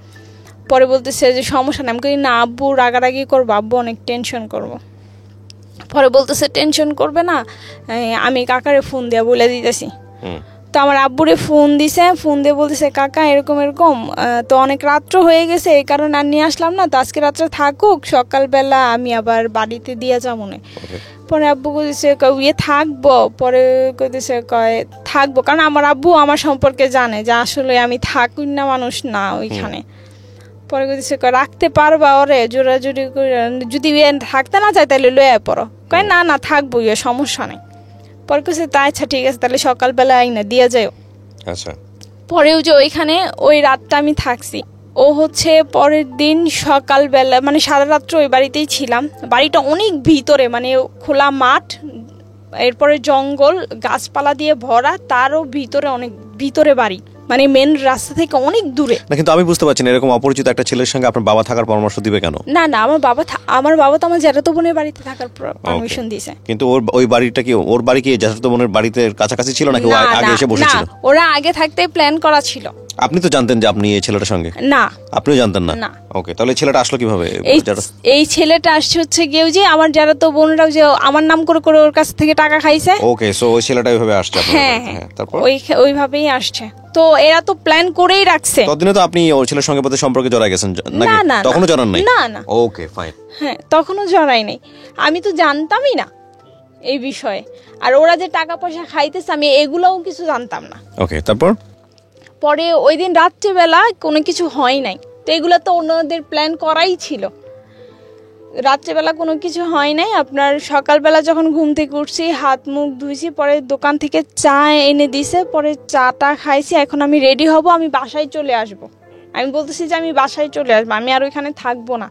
পরে বলতেছে যে সমস্যা নেই। আমি কই না, আব্বু রাগারাগি করবো, আব্বু অনেক টেনশন করবো। পরে বলতেছে টেনশন করবে না, আমি কাকারে ফোন দিয়া বলে দিতেছি। তো আমার আব্বুরে ফোন দিছে, ফোন দিয়ে বলতেছে কাকা এরকম এরকম, তো অনেক রাত্র হয়ে গেছে, এই কারণে আর নিয়ে আসলাম না, তো আজকে রাত্রে থাকুক, সকালবেলা আমি আবার বাড়িতে দিয়ে যাবো না। পরে আব্বু কইছে ইয়ে থাকবো, পরে কইতেছে কয় থাকবো, কারণ আমার আব্বু আমার সম্পর্কে জানে যে আসলে আমি থাকুই না মানুষ না ওইখানে। পরে কইতেছে রাখতে পারবা ওরে, জোরাজুরি করে, যদি থাকতে না চাই তাহলে লয়ে পড়ো। কয় না না থাকবো, ইয়ে সমস্যা নেই। পরে কইছে তা আচ্ছা ঠিক আছে, তাহলে সকালবেলা আইনা দিয়ে যাও। আচ্ছা, পরেও যে ওইখানে ওই রাতটা আমি থাকছি। ও হচ্ছে পরের দিন সকালবেলা মানে সারা রাত্র ওই বাড়িতেই ছিলাম। বাড়িটা অনেক ভিতরে, মানে খোলা মাঠ, এরপরে জঙ্গল, গাছপালা দিয়ে ভরা, তারও ভিতরে, অনেক ভিতরে বাড়ি, মানে মেন রাস্তা থেকে অনেক দূরে। না কিন্তু আমি বুঝতে পারছি না, এরকম অপরিচিত একটা ছেলের সঙ্গে আপনার বাবা থাকার পরামর্শ দিবে কেন? না আমার বাবা তো আমার জ্যাঠাতো বোনের বাড়িতে থাকার পারমিশন দিয়েছে। কিন্তু ওই বাড়িটা কি, ওর বাড়ি কি জ্যাঠাতো বোনের বাড়িতে কাছাকাছি ছিল নাকি আগে এসে বসেছিল? না, ওরা আগে থাকতে প্ল্যান করা ছিল। আপনি তো জানতেন যে আপনি এই ছেলেটার সঙ্গে? না, আপনিও জানতেন না? না। ওকে, তাহলে ছেলেটা আসলো কিভাবে? এই ছেলেটা আসছে হচ্ছে গিয়ে যে আমার জ্যাঠাতো বোনরাও যে আমার নাম করে করে ওর কাছ থেকে টাকা খাইছে। ওকে, সো ওই ছেলেটা ওইভাবে আসছে আপনার হ্যাঁ, বাড়িতে? তারপর ওইভাবেই আসছে। তো এরা তো প্ল্যান করেই রাখছে। ততদিনে তো আপনি ওর ছেলের সঙ্গে পথে সম্পর্কে জড়ায় গেছেন নাকি? না, তখনও জড়ান নাই? না। ওকে, ফাইন। হ্যাঁ, তখনও জড়াই নাই। আমি তো জানতামই না এই বিষয়ে। আর ওরা যে টাকা পয়সা খাইতেছে আমি এগুলোও কিছু জানতাম না। ওকে, তারপর পরে ওই দিন রাত্রেবেলা কোনো কিছু হয় নাই, তো এগুলো তো ওনাদের প্ল্যান করাই ছিল। রাত্রেবেলা কোনো কিছু হয় নাই। আপনার সকালবেলা যখন ঘুম থেকে উঠছি, হাত মুখ ধুইছি, পরে দোকান থেকে চা এনে দিছে, পরে চাটা খাইছি। এখন আমি রেডি হব, আমি বাসায় চলে আসব। আমি বলতেছি যে আমি বাসায় চলে আসবো, আমি আর ওইখানে থাকবো না।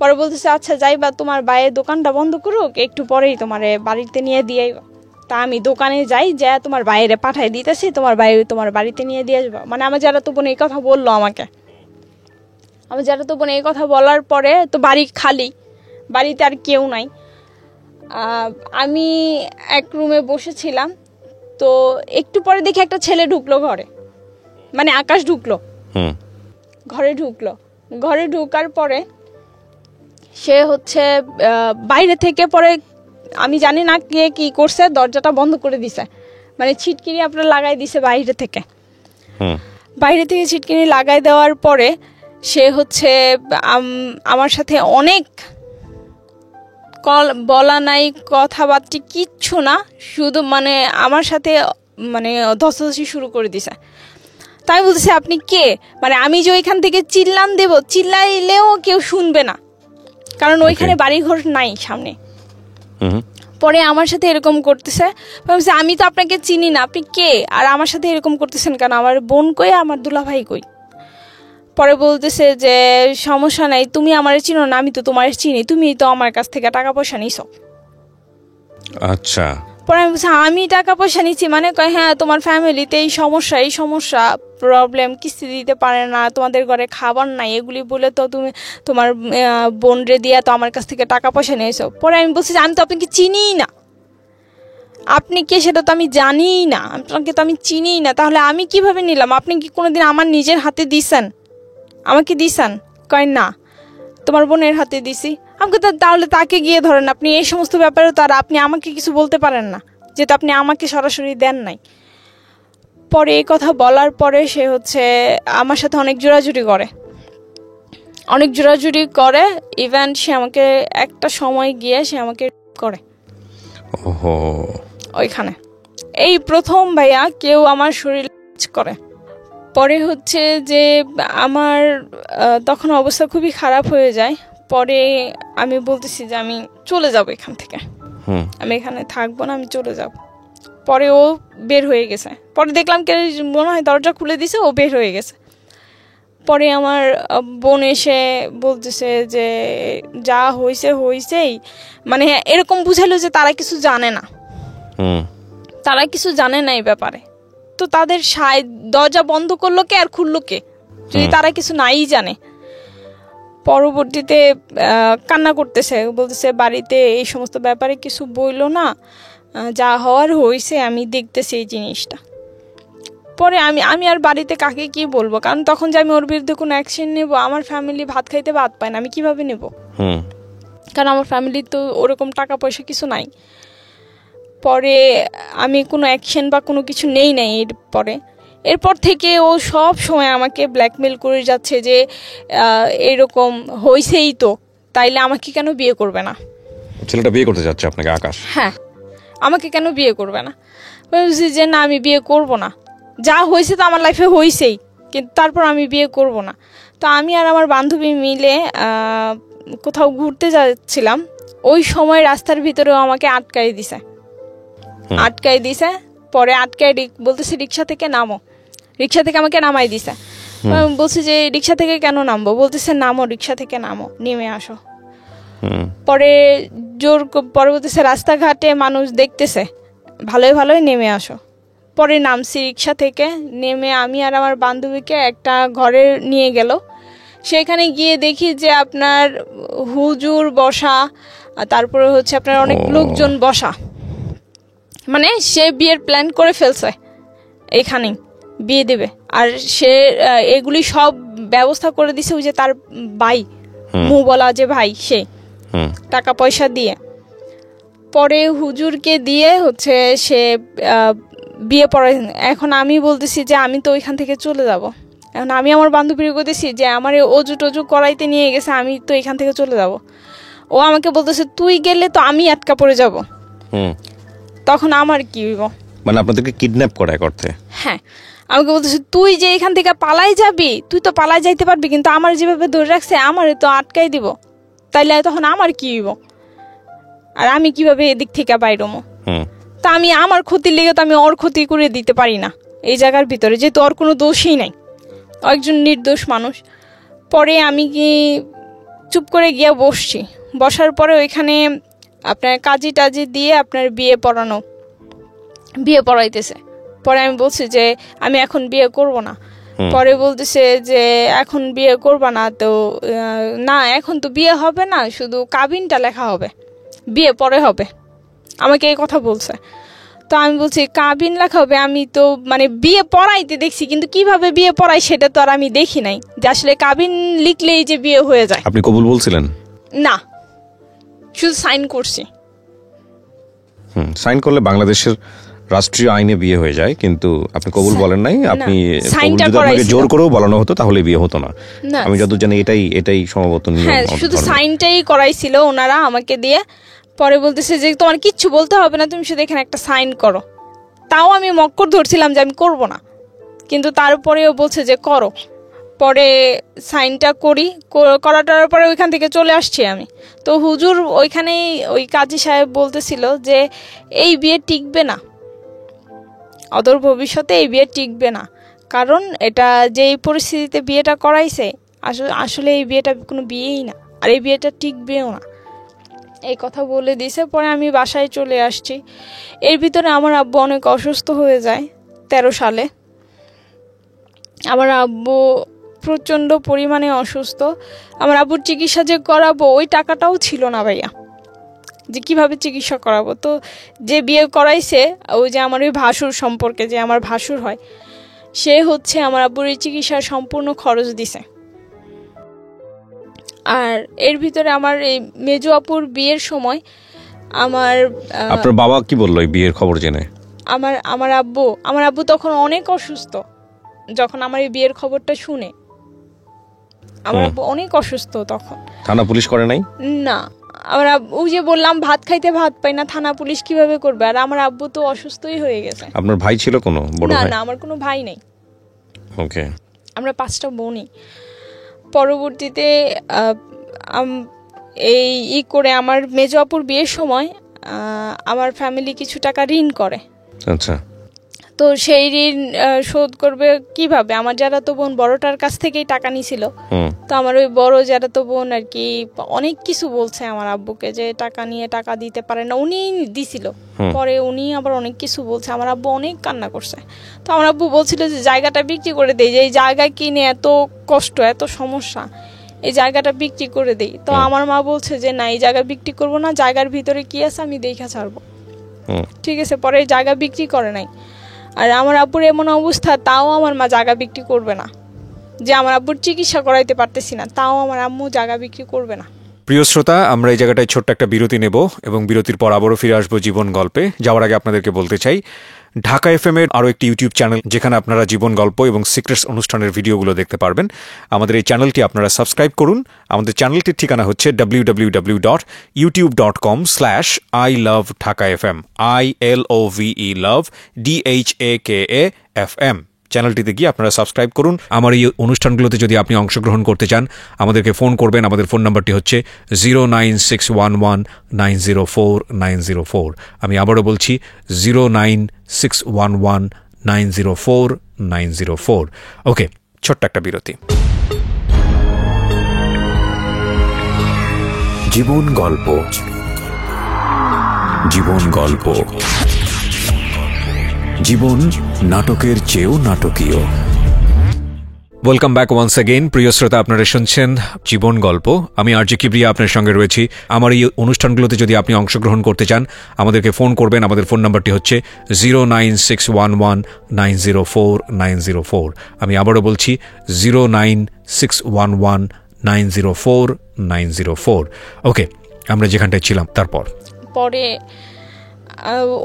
পরে বলতেছে আচ্ছা যাইবা, তোমার বাইরের দোকানটা বন্ধ করুক, একটু পরেই তোমার বাড়িতে নিয়ে দিয়ে। তা আমি দোকানে যাই, যা তোমার বাইরে পাঠাই দিতেছি, তোমার বাইরে তোমার বাড়িতে নিয়ে দিয়ে আসবো। মানে আমার যারা তো বোন এই কথা বললো আমাকে। আমার যারা তো বোন এই কথা বলার পরে তো বাড়ি খালি, বাড়িতে আর কেউ নাই। আমি এক রুমে বসেছিলাম, তো একটু পরে দেখি একটা ছেলে ঢুকলো ঘরে, মানে আকাশ ঢুকলো ঘরে, ঘরে ঢুকার পরে সে হচ্ছে বাইরে থেকে, পরে আমি জানি না কে কি করছে, দরজাটা বন্ধ করে দিছে, মানে ছিটকিনি আপনার লাগাই দিছে বাইরে থেকে। ছিটকিনি লাগাই দেওয়ার পরে সে হচ্ছে আমার সাথে অনেক বলা নাই, কথাবার্তা কিচ্ছু না, শুধু মানে আমার সাথে মানে ধস্তাধস্তি শুরু করে দিছে। তাই বলতেছে আপনি কে? মানে আমি যে ওইখান থেকে চিল্লাইলেও কেউ শুনবে না, কারণ ওইখানে বাড়িঘর নাই সামনে। পরে আমার সাথে এরকম করতেছে, আমি তো আপনাকে চিনি না, আপনি কে? আর আমার সাথে এরকম করতেছেন কেন? আমার বোন কই, আমার দুলাভাই কই? পরে বলতেছে যে সমস্যা নাই, তুমি আমার চিনো না, আমি তো তোমার চিনি, তুমি তো আমার কাছ থেকে টাকা পয়সা নিছো। আচ্ছা। পরে আমি বলছি আমি টাকা পয়সা নিচ্ছি? মানে কয় হ্যাঁ, তোমার ফ্যামিলিতে এই সমস্যা প্রবলেম, কিস্তি দিতে পারে না, তোমাদের ঘরে খাবার নাই, এগুলি বলে তো তুমি তোমার বোন রে দিয়া তো আমার কাছ থেকে টাকা পয়সা নিয়েছো। পরে আমি বলছি যে আমি তো আপনাকে চিনিই না, আপনি কে সেটা তো আমি জানিই না, আপনাকে তো আমি চিনিই না, তাহলে আমি কিভাবে নিলাম? আপনি কি কোনোদিন আমার নিজের হাতে দিছেন? আমাকে দিছেন? কয় না, তোমার বোনের হাতে দিছি। আমাকে তাহলে তাকে গিয়ে ধরেন, আপনি এই সমস্ত ব্যাপারে তো আর আপনি আমাকে কিছু বলতে পারেন না, যেটা আপনি আমাকে সরাসরি দেন নাই। পরে এই কথা বলার পরে সে হচ্ছে আমার সাথে অনেক জোরাজুরি করে, ইভেন সে আমাকে একটা সময় গিয়ে সে আমাকে করে ওইখানে। এই প্রথম ভাইয়া কেউ আমার শরীর করে। পরে হচ্ছে যে আমার তখন অবস্থা খুবই খারাপ হয়ে যায়। পরে আমি বলতেছি যে আমি চলে যাব এখান থেকে, আমি এখানে থাকবো না, আমি চলে যাব। পরে ও বের হয়ে গেছে, পরে দেখলাম কে মনে হয় দরজা খুলে দিছে, ও বের হয়ে গেছে। পরে আমার বোন এসে বলতেছে যে যা হয়েছেই, মানে এরকম বুঝালো যে তারা কিছু জানে না, এই ব্যাপারে। তো তাদের দরজা বন্ধ করলো কে আর খুললো কে, যদি তারা কিছু নাই জানে। পরবর্তীতে কান্না করতেছে, বলতেছে বাড়িতে এই সমস্ত ব্যাপারে কিছু বইলো না, যা হওয়ার হয়েছে, আমি দেখতেছি এই জিনিসটা। পরে আমি আর বাড়িতে কাকে কি বলবো, কারণ তখন যে আমি ওর বিরুদ্ধে কোনো অ্যাকশন নেব, আমার ফ্যামিলি ভাত খাইতে ভাত পায় না, আমি কিভাবে নেব? কারণ আমার ফ্যামিলির তো ওরকম টাকা পয়সা কিছু নাই। পরে আমি কোনো অ্যাকশন বা কোনো কিছু নেই নাই। এরপর থেকে ও সব সময় আমাকে ব্ল্যাকমেল করে যাচ্ছে যে এরকম হয়েছেই তো, তাইলে আমাকে কেন বিয়ে করবে না? ছেলেটা বিয়ে করতে যাচ্ছে আপনাকে, আকাশ? হ্যাঁ, আমাকে কেন বিয়ে করবে না? বলছি যে না, আমি বিয়ে করব না, যা হয়েছে তো আমার লাইফে হয়েছেই, কিন্তু তারপর আমি বিয়ে করব না। তো আমি আর আমার বান্ধবী মিলে কোথাও ঘুরতে যাচ্ছিলাম, ওই সময় রাস্তার ভিতরেও আমাকে আটকাই দিছে। পরে বলতেছে রিক্সা থেকে নামো, রিক্সা থেকে আমাকে নামাই দিছে। বলছি যে রিক্সা থেকে কেন নামবো? বলতেছে নামো, রিক্সা থেকে নামো, নেমে আসো। পরে পরে বলতেছে রাস্তাঘাটে মানুষ দেখতেছে, ভালোই নেমে আসো। পরে নামছি রিক্সা থেকে, নেমে আমি আর আমার বান্ধবীকে একটা ঘরে নিয়ে গেল। সেখানে গিয়ে দেখি যে আপনার হুজুর বসা, তারপরে হচ্ছে আপনার অনেক লোকজন বসা, মানে সে বিয়ের প্ল্যান করে ফেলছে, এখানেই বিয়ে দেবে। আর সে এগুলি সব ব্যবস্থা করে দিছে ওই যে তার ভাই, বলা যে ভাই, সে টাকা পয়সা দিয়ে। পরে হুজুরকে দিয়ে হচ্ছে সে বিয়ে পড়াই। এখন আমি বলতেছি যে আমি তো ওইখান থেকে চলে যাব। এখন আমি আমার বান্ধবীর বলতেছি যে আমার অজু টজু করাইতে নিয়ে গেছে, আমি তো এখান থেকে চলে যাব। ও আমাকে বলতেছে তুই গেলে তো আমি আটকা পড়ে যাব। তখন আমার কি হইব, মানে আপনাদেরকে কিডন্যাপ করা এক অর্থে? হ্যাঁ, আমাকে বলতেছে তুই যে এখান থেকে পালাই যাবি, তুই তো পালাই যাইতে পারবি, কিন্তু আমার যেভাবে ধরে রাখছে আমারে তো আটকাই দিব, তাইলে তখন আমার কি হইব, আর আমি কিভাবে এদিক থেকে বাইরমো? তা আমি আমার ক্ষতির লেগে তো আমি ওর ক্ষতি করে দিতে পারি না এই জায়গার ভিতরে, যেহেতু ওর কোনো দোষই নাই, একজন নির্দোষ মানুষ। পরে আমি কি চুপ করে গিয়ে বসছি। বসার পরে ওইখানে আপনার কাজী টাজি দিয়ে আপনার বিয়ে পড়াইতেছে। পরে আমি বলছি যে আমি এখন বিয়ে করব না। পরে বলতেছে যে এখন বিয়ে করবা না তো? না, এখন তো বিয়ে হবে না, শুধু কাবিনটা লেখা হবে, বিয়ে পরে হবে, আমাকে এই কথা বলছে। তো আমি বলছি কাবিন লেখা হবে, আমি তো মানে বিয়ে পড়াইতে দেখছি, কিন্তু কিভাবে বিয়ে পড়াই সেটা তো আর আমি দেখি নাই, যে আসলে কাবিন লিখলেই যে বিয়ে হয়ে যায়। আপনি কবুল বলছিলেন? না, শুধু সাইন করছি। সাইন করলে বাংলাদেশের রাষ্ট্রীয় আইনে বিয়ে হয়ে যায়, কিন্তু আপনি কবুল বলেন নাই। আপনি আপনাকে জোর করেও বলানো হতো তাহলে বিয়ে হতো না। আমি যত জানি এটাই সম্ভবত নিয়ম। হ্যাঁ, শুধু সাইনটাই করাইছিল ওনারা আমাকে দিয়ে। পরে বলতেছে যে তোমার কিচ্ছু বলতে হবে না, তুমি শুধু এখানে একটা সাইন করো। তাও আমি মক্কর ধরছিলাম যে আমি করব না, কিন্তু তারপরেও বলছে যে করো। পরে সাইনটা করাটার পরে ওইখান থেকে চলে আসছি আমি। তো হুজুর ওইখানেই ওই কাজী সাহেব বলতেছিল যে এই বিয়ে টিকবে না, অদূর ভবিষ্যতে এই বিয়ে টিকবে না, কারণ এটা যেই পরিস্থিতিতে বিয়েটা করাইছে আসলে এই বিয়েটা কোনো বিয়েই না, আর এই বিয়েটা টিকবেও না, এই কথা বলে দিয়েছে। পরে আমি বাসায় চলে আসছি। এর ভিতরে আমার আব্বু অনেক অসুস্থ হয়ে যায় 13 সালে। আমার আব্বু প্রচণ্ড পরিমাণে অসুস্থ। আমার আব্বুর চিকিৎসা যে করাবো ওই টাকাটাও ছিল না ভাইয়া, যে কিভাবে চিকিৎসা করাবো। তো যে বিয়ে করাইছে ওই যে আমার ওই ভাসুর সম্পর্কে, যে আমার ভাসুর হয়, সে হচ্ছে আমার আব্বুর এই চিকিৎসার সম্পূর্ণ খরচ দিছে। আর এর ভিতরে আমার এই মেজো আপুর বিয়ের সময় আপনার বাবা কি বললো এই বিয়ের খবর জেনে? আমার আব্বু তখন অনেক অসুস্থ। যখন আমার এই বিয়ের খবরটা শুনে আমার আব্বু অনেক অসুস্থ তখন। থানা পুলিশ করে নাই? না, আমার আব্বু যে বললাম ভাত খাইতে ভাত পাই না, থানা পুলিশ কিভাবে করবে? আর আমার আব্বু তো অসুস্থই হয়ে গেছে। আপনার ভাই ছিল কোনো বড় ভাই? না, আমার কোনো ভাই নেই। ওকে, আমরা 5টা বোনই। পরবর্তীতে এই করে আমার মেজো আপুর বিয়ের সময় আমার ফ্যামিলি কিছু টাকা ঋণ করে। আচ্ছা। তো সেই ঋণ শোধ করবে কিভাবে? আমার যারা তো বোন বড়টার কাছ থেকেই টাকা নিছিল। তো আমার ওই বড় যারা তো বোন আর কি অনেক কিছু বলছে আমার আব্বুকে, যে টাকা নিয়ে টাকা দিতে পারে না, উনি দিছিল। পরে উনি আবার অনেক কিছু বলছে, আমার আব্বু অনেক কান্না করছে। তো আমার আব্বু বলছিল যে জায়গাটা বিক্রি করে দেই, যে এই জায়গা কিনে এত কষ্ট, এত সমস্যা, এই জায়গাটা বিক্রি করে দেই। তো আমার মা বলছে যে না, এই জায়গা বিক্রি করবো না, জায়গার ভিতরে কি আছে আমি দেখা ছাড়বো। ঠিক আছে, পরে জায়গা বিক্রি করে নাই। আর আমার আব্বুর এমন অবস্থা, তাও আমার মা জায়গা বিক্রি করবে না, যে আমার আব্বুর চিকিৎসা করাইতে পারতেছি না, তাও আমার আম্মু জায়গা বিক্রি করবে না। প্রিয় শ্রোতা, আমরা এই জায়গাটায় ছোট্ট একটা বিরতি নেব এবং বিরতির পর আবারও ফিরে আসবো জীবন গল্পে। যাওয়ার আগে আপনাদেরকে বলতে চাই, ঢাকা FM এর আরও একটি ইউটিউব চ্যানেল, যেখানে আপনারা জীবন গল্প এবং সিক্রেটস অনুষ্ঠানের ভিডিওগুলো দেখতে পারবেন। আমাদের এই চ্যানেলটি আপনারা সাবস্ক্রাইব করুন। আমাদের চ্যানেলটির ঠিকানা হচ্ছে www.youtube.com/ilovedhakafm ILOVE love DHAKAFM। চ্যানেলটিতে গিয়ে আপনারা সাবস্ক্রাইব করুন। আমার এই অনুষ্ঠানগুলোতে যদি আপনি অংশগ্রহণ করতে চান, আমাদেরকে ফোন করবেন। আমাদের ফোন নাম্বারটি হচ্ছে 09611904904। আমি আবারও বলছি 09611904904। ওকে, ছোট্ট একটা বিরতি। জীবন গল্প, জীবন গল্প, জীবন নাটকের চেয়েও নাটকীয়। Welcome back once again. প্রিয় শ্রোতা, আপনারা শুনছেন জীবন গল্প। আমি আরজে কিবরিয়া আপনার সঙ্গে রয়েছি। আমার এই অনুষ্ঠানগুলোতে যদি আপনি অংশগ্রহণ করতে চান, আমাদেরকে ফোন করবেন। আমাদের ফোন নাম্বারটি হচ্ছে 09611904904। আমি আবারও বলছি 09611904904। ওকে, আমরা যেখানটায় ছিলাম তারপর পরে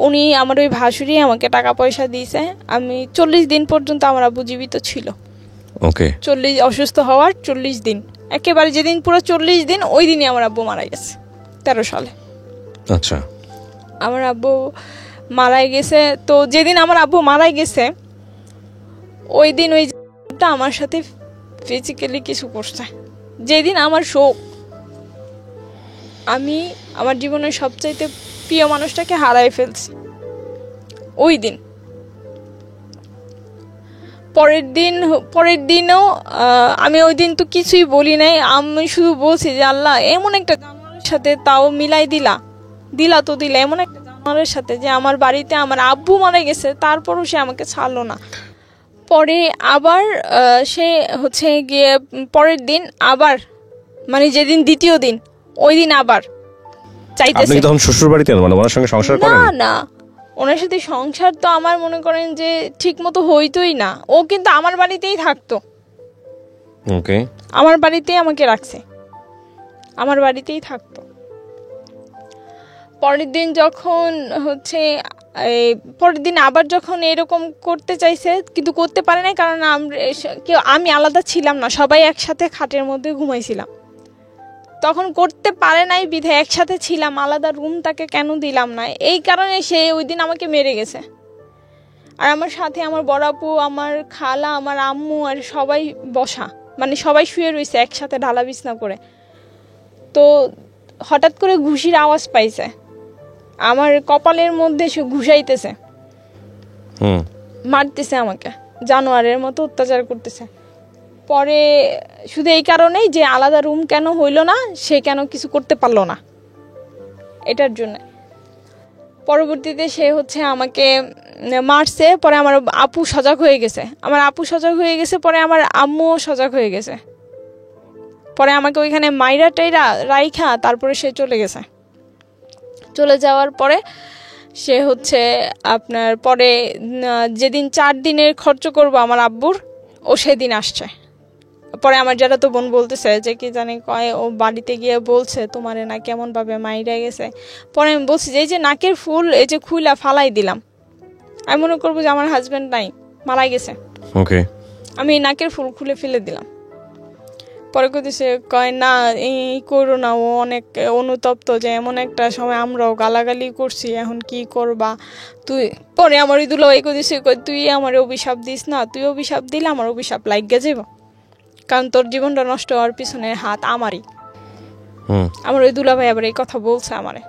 উনি আমার ওই ভাসুরি আমাকে টাকা পয়সা দিয়েছে। আমি 40 দিন পর্যন্ত আমার আব্বু জীবিত ছিল। ওকে, 40 অসুস্থ হওয়ার 40 দিন, একেবারে যেদিন পুরো 40 দিন ওই দিনই আমার আব্বু মারা গেছে 13 সালে। আচ্ছা, আমার আব্বু মারা গেছে। তো যেদিন আমার আব্বু মারা গেছে ওই দিন ওইটা আমার সাথে ফিজিক্যালি কিছু করছে। যেদিন আমার শোক, আমি আমার জীবনের সবচাইতে প্রিয় মানুষটাকে হারাই ফেলছি ওই দিন। পরের দিনও আমি ওই দিন তো কিছুই বলি নাই। আমি শুধু বলছি যে আল্লাহ, এমন একটা জানোয়ারের সাথে তাও মিলাই দিলা এমন একটা জানোয়ারের সাথে যে আমার বাড়িতে আমার আব্বু মারা গেছে, তারপরও সে আমাকে ছাড়লো না। পরে আবার সে হচ্ছে গিয়ে পরের দিন আবার, মানে যেদিন দ্বিতীয় দিন, ওই দিন আবার চাইতেছে। আপনি তখন শ্বশুর বাড়িতে, মানে ওনার সঙ্গে সংসার করেন? না, ওনার সাথে সংসার তো আমার মনে করেন যে ঠিক মতো হইতোই না। ও কিন্তু আমার বাড়িতেই থাকতো। ওকে, আমার বাড়িতেই আমাকে রাখছে, আমার বাড়িতেই থাকতো। পরের দিন যখন হচ্ছে পরের দিন আবার যখন এরকম করতে চাইছে, কিন্তু করতে পারে নাই, কারণ আমি আলাদা ছিলাম না, সবাই একসাথে খাটের মধ্যে ঘুমাইছিলাম। তখন করতে পারে নাই বিধায় একসাথে ছিলাম, আলাদা রুম তাকে কেন দিলাম না, এই কারণে সে ওই দিন আমাকে মেরে গেছে। আর আমার সাথে আমার বড় আপু, আমার খালা, আমার আম্মু আর সবাই বসা, মানে সবাই শুয়ে রয়েছে একসাথে ঢালা বিছনা করে। তো হঠাৎ করে ঘুষির আওয়াজ পাইছে, আমার কপালের মধ্যে সে ঘুষাইতেছে, মারতেছে আমাকে, জানোয়ারের মতো অত্যাচার করতেছে। পরে শুধু এই কারণেই যে আলাদা রুম কেন হইল না, সে কেন কিছু করতে পারলো না, এটার জন্য। পরবর্তীতে সে হচ্ছে আমাকে মারছে। পরে আমার আপু সজাগ হয়ে গেছে, পরে আমার আম্মুও সজাগ হয়ে গেছে। পরে আমাকে ওইখানে মাইরা টাইরা রাইখা তারপরে সে চলে গেছে। চলে যাওয়ার পরে সে হচ্ছে আপনার পরে যেদিন 4 দিনের খরচ করবো আমার আব্বুর, ও সেদিন আসছে। পরে আমার যারা তো বোন বলতেছে যে কি জানি কয়, ও বাড়িতে গিয়ে বলছে তোমারে না কেমন ভাবে মাইরা গেছে। পরে আমি বলছি যে এই যে নাকের ফুল এই যে খুইলা ফালাই দিলাম, আমি মনে করবো যে আমার হাজবেন্ড নাই, মারা গেছে। ওকে, আমি নাকের ফুল খুলে ফেলে দিলাম। পরে কইতেছে কয় না এই করো না, ও অনেক অনুতপ্ত যে এমন একটা সময় আমরাও গালাগালি করছি, এখন কি করবা তুই। পরে আমার ওই দুলা ভাই কইতেছে তুই আমার অভিশাপ দিস না, তুই অভিশাপ দিলে আমার অভিশাপ লাগিয়ে যাব, কারণ তোর জীবনটা নষ্ট হওয়ার পিছনে হাত আমারই। আমার ওই দুলা ভাই আবার এই কথা বলছে আমারে।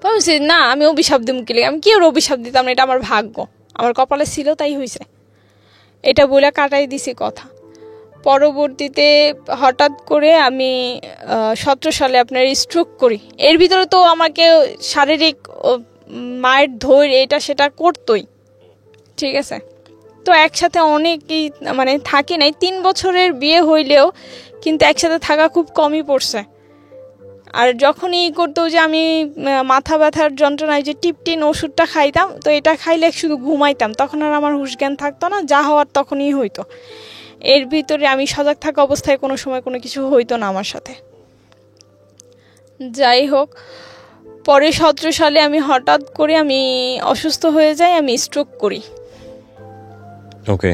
বলছি না, আমি অভিশাপ দিব কি, আমি কি ওর অভিশাপ দিতাম না, এটা আমার ভাগ্য, আমার কপালে ছিল তাই হয়েছে, এটা বলে কাটাই দিছি কথা। পরবর্তীতে হঠাৎ করে আমি 17 সালে আপনার স্ট্রোক করি। এর ভিতরে তো আমাকে শারীরিক মায়ের ধৈর্য এটা সেটা করতোই, ঠিক আছে। তো একসাথে অনেকই মানে থাকি নাই, 3 বছরের বিয়ে হইলেও কিন্তু একসাথে থাকা খুব কমই পড়ছে। আর যখনই করতো যে আমি মাথা ব্যথার যন্ত্রণায় যে টিপটিন ওষুধটা খাইতাম, তো এটা খাইলে শুধু ঘুমাইতাম, তখন আর আমার হুঁশ জ্ঞান থাকতো না, যা হওয়ার তখনই হইতো। এর ভিতরে আমি সজাগ থাকা অবস্থায় কোনো সময় কোনো কিছু হইতো না আমার সাথে। যাই হোক, পরে 17 সালে আমি হঠাৎ করে আমি অসুস্থ হয়ে যাই, আমি স্ট্রোক করি। ওকে,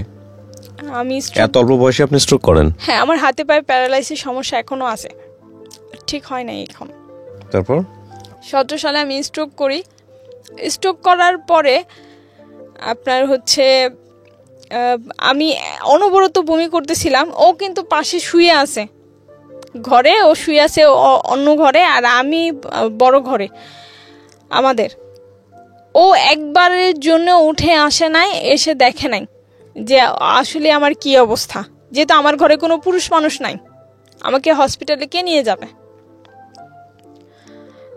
আমি এত অল্প বয়সে আপনি স্ট্রোক করেন? হ্যাঁ, আমার হাতে পায়ে প্যারালাইসিস সমস্যা এখনো আছে, ঠিক হয় নাই এখন। তারপর 17 সালে আমি স্ট্রোক করি। স্ট্রোক করার পরে আপনার হচ্ছে আমি অনবরত বমি করতেছিলাম। ও কিন্তু পাশে শুয়ে আছে, ঘরে ও শুয়ে আছে অন্য ঘরে, আর আমি বড় ঘরে আমাদের। ও একবারের জন্য উঠে আসে নাই, এসে দেখে নাই যে আসলে আমার কি অবস্থা, যেহেতু আমার ঘরে কোনো পুরুষ মানুষ নাই, আমাকে হসপিটালে কে নিয়ে যাবে।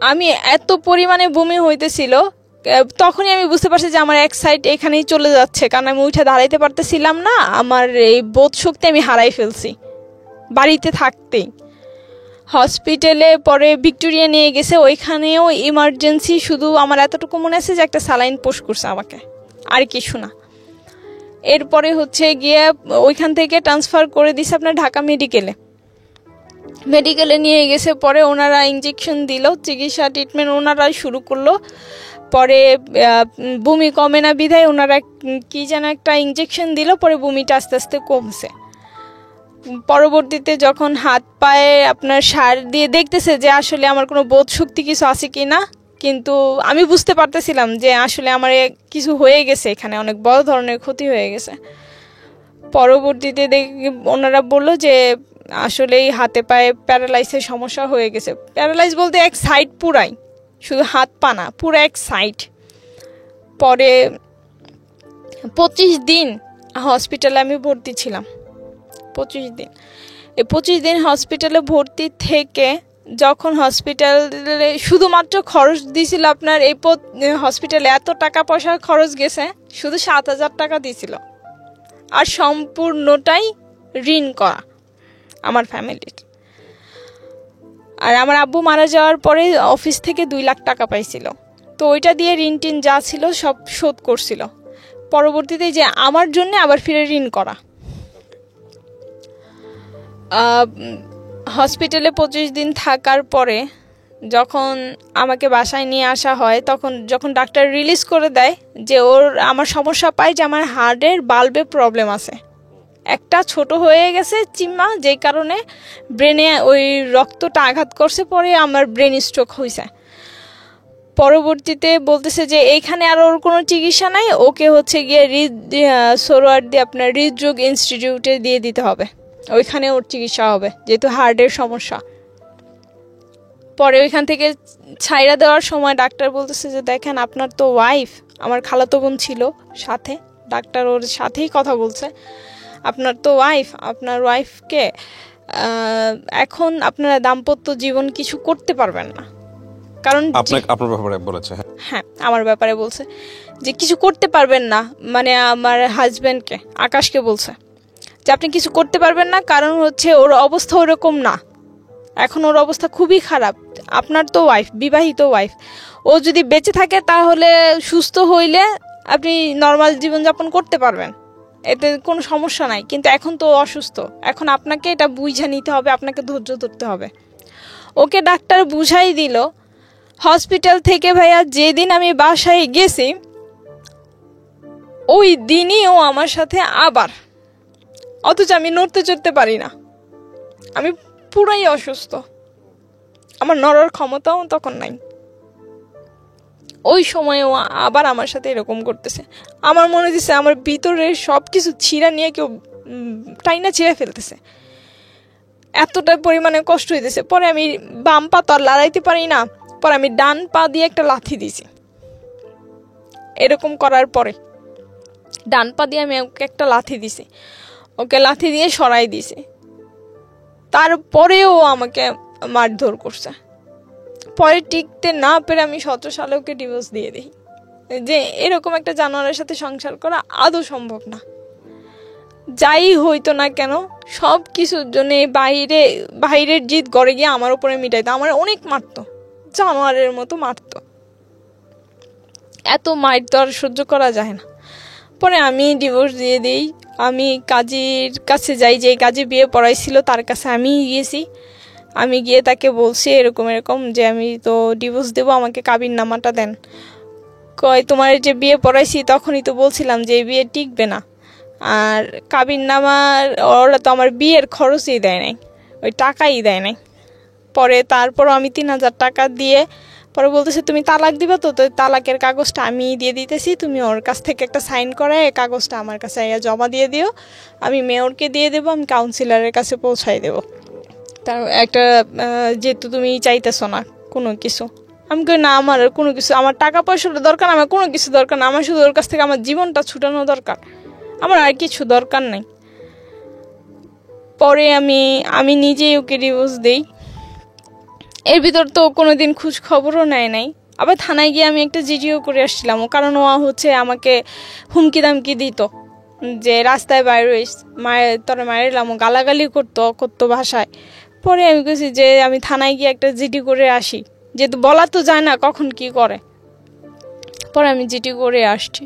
আমি এত পরিমাণে বমি হইতেছিল, তখনই আমি বুঝতে পারছি যে আমার এক সাইড এখানেই চলে যাচ্ছে, কারণ আমি উঠে দাঁড়াইতে পারতেছিলাম না, আমার এই বোধ শক্তি আমি হারাই ফেলছি বাড়িতে থাকতেই। হসপিটালে পরে ভিক্টোরিয়া নিয়ে গেছে, ওইখানেও ইমার্জেন্সি, শুধু আমার এতটুকু মনে আছে যে একটা স্যালাইন পোস্ট করছে আমাকে, আর কিছু না। এরপরে হচ্ছে গিয়ে ওইখান থেকে ট্রান্সফার করে দিছে আপনার ঢাকা মেডিকেলে নিয়ে গেছে। পরে ওনারা ইঞ্জেকশন দিল, চিকিৎসা ট্রিটমেন্ট ওনারা শুরু করলো। পরে বমি কমে না বিধায় ওনারা কি যেন একটা ইঞ্জেকশন দিল, পরে বমিটা আস্তে আস্তে কমছে। পরবর্তীতে যখন হাত পায়ে আপনার সার দিয়ে দেখতেছে যে আসলে আমার কোনো বোধ শক্তি কিছু আছে কি না, কিন্তু আমি বুঝতে পারতেছিলাম যে আসলে আমার কিছু হয়ে গেছে, এখানে অনেক বড় ধরনের ক্ষতি হয়ে গেছে। পরবর্তীতে ওনারা বলল যে আসলে এই হাতে পায়ে প্যারালাইসের সমস্যা হয়ে গেছে। প্যারালাইজ বলতে এক সাইড পুরাই, শুধু হাত পা না, পুরো এক সাইড। পরে 25 দিন হসপিটালে আমি ভর্তি ছিলাম। 25 দিন, এই 25 দিন হসপিটালে ভর্তি থেকে যখন হসপিটালে শুধুমাত্র খরচ দিয়েছিল আপনার, এই হসপিটালে এত টাকা পয়সা খরচ গেছে, শুধু 7,000 টাকা দিয়েছিল, আর সম্পূর্ণটাই ঋণ করা আমার ফ্যামিলির। আর আমার আব্বু মারা যাওয়ার পরে অফিস থেকে 2 লাখ টাকা পাইছিল, তো ওইটা দিয়ে ঋণ টিন যা ছিল সব শোধ করছিল। পরবর্তীতে যে আমার জন্য আবার ফিরে ঋণ করা। হসপিটালে 25 দিন থাকার পরে যখন আমাকে বাসায় নিয়ে আসা হয়, তখন যখন ডাক্তার রিলিজ করে দেয় যে আমার সমস্যা পায় যে আমার হার্টের বাল্বে প্রবলেম আছে, একটা ছোট হয়ে গেছে চিম্মা, যেই কারণে ব্রেনে ওই রক্তটা আঘাত করছে, পরে আমার ব্রেন স্ট্রোক হয়েছে। পরবর্তীতে বলতেছে যে এইখানে আর ওর কোনো চিকিৎসা নাই, ওকে হচ্ছে গিয়ে সোহরাওয়ার্দী আপনার হৃদরোগ ইনস্টিটিউটে দিয়ে দিতে হবে, ওইখানে ওর চিকিৎসা হবে, যেহেতু হার্টের সমস্যা। পরে ওইখান থেকে ছাইরা দেওয়ার সময় ডাক্তার বলতেছে যে দেখেন আপনার তো ওয়াইফ, আমার খালাতো বোন ছিল সাথে, ডাক্তার ওর সাথেই কথা বলছে, আপনার তো ওয়াইফ, আপনার ওয়াইফকে এখন আপনারা দাম্পত্য জীবন কিছু করতে পারবেন না, কারণ আপনার ব্যাপারে বলেছে। হ্যাঁ, আমার ব্যাপারে বলছে যে কিছু করতে পারবেন না, মানে আমার হাজব্যান্ডকে, আকাশকে বলছে যে আপনি কিছু করতে পারবেন না, কারণ হচ্ছে ওর অবস্থা ওরকম না, এখন ওর অবস্থা খুবই খারাপ। আপনার তো ওয়াইফ, বিবাহিত ওয়াইফ, ও যদি বেঁচে থাকে তাহলে সুস্থ হইলে আপনি নর্মাল জীবনযাপন করতে পারবেন, এতে কোনো সমস্যা নাই, কিন্তু এখন তো অসুস্থ, এখন আপনাকে এটা বুঝে নিতে হবে, আপনাকে ধৈর্য ধরতে হবে। ওকে ডাক্তার বুঝাই দিল। হসপিটাল থেকে ভাইয়া যেদিন আমি বাসায় গেছি, ওই দিনই ও আমার সাথে আবার, অথচ আমি নড়তে চড়তে পারি না, আমি পুরাই অসুস্থ, আমার নড়ার ক্ষমতাও তখন নাই। ওই সময় ও আবার আমার সাথে এরকম করতেছে। আমার মনে হচ্ছে আমার ভিতরে সব কিছু ছিঁড়া নিয়ে কেউ টাইনা ছিঁড়ে ফেলতেছে, এতটা পরিমাণে কষ্ট হইতেছে। পরে আমি বাম পা তো আর লড়াইতে পারি না, পরে আমি ডান পা দিয়ে একটা লাথি দিছি। এরকম করার পরে ডান পা দিয়ে আমি ওকে একটা লাথি দিছি, ওকে লাথি দিয়ে সরাই দিছি। তারপরেও আমাকে মারধর করছে। পরে টিকতে না পেরে আমি 17 সালে ওকে ডিভোর্স দিয়ে দিই, যে এরকম একটা জানোয়ারের সাথে সংসার করা আদৌ সম্ভব না। যাই হইতো না কেন, সব কিছুর জন্য বাইরের জিদ গড়ে গিয়ে আমার উপরে মিটাইতো, আমার অনেক মারতো, জানোয়ারের মতো মারতো। এত মার তো আর সহ্য করা যায় না। পরে আমি ডিভোর্স দিয়ে দিই। আমি কাজীর কাছে যাই, যে কাজী বিয়ে পড়াইছিল তার কাছে আমি গিয়েছি। আমি গিয়ে তাকে বলছি এরকম যে আমি তো ডিভোর্স দেবো, আমাকে কাবিন নামাটা দেন। কয় তোমার যে বিয়ে পড়াইছি তখনই তো বলছিলাম যে এই বিয়ে টিকবে না, আর কাবিন নামার ওরা তো আমার বিয়ের খরচই দেয় নাই, ওই টাকাই দেয় নাই। পরে তারপরও আমি 3,000 টাকা দিয়ে পরে বলতেছে তুমি তালাক দিবা, তো তালাকের কাগজটা আমি দিয়ে দিতেছি, তুমি ওর কাছ থেকে একটা সাইন করে কাগজটা আমার কাছে জমা দিয়ে দিও, আমি মেয়রকে দিয়ে দেবো, আমি কাউন্সিলরের কাছে পৌঁছাই দেবো, তার একটা যেহেতু তুমি চাইতেছো না কোনো কিছু। আমি কই না, আমার কোনো কিছু, আমার টাকা পয়সাটা দরকার, আমার কোনো কিছু দরকার না, আমার শুধু ওর কাছ থেকে আমার জীবনটা ছুটানো দরকার, আমার আর কিছু দরকার নাই। পরে আমি নিজেই ওকে ডিভোর্স দিই। এর ভিতর তো কোনোদিন খোঁজ খবরও নেয় নাই। আবার থানায় গিয়ে আমি একটা জিডিও করে আসছিলাম, কারণ ও হচ্ছে আমাকে হুমকি দামকি দিত যে রাস্তায় বাইরে তোরা মারিলাম, গালাগালি করতো ভাষায়। পরে আমি বলছি যে আমি থানায় গিয়ে একটা জিডি করে আসি, যেহেতু বলা তো যায় না কখন কি করে। পরে আমি জিডি করে আসছি।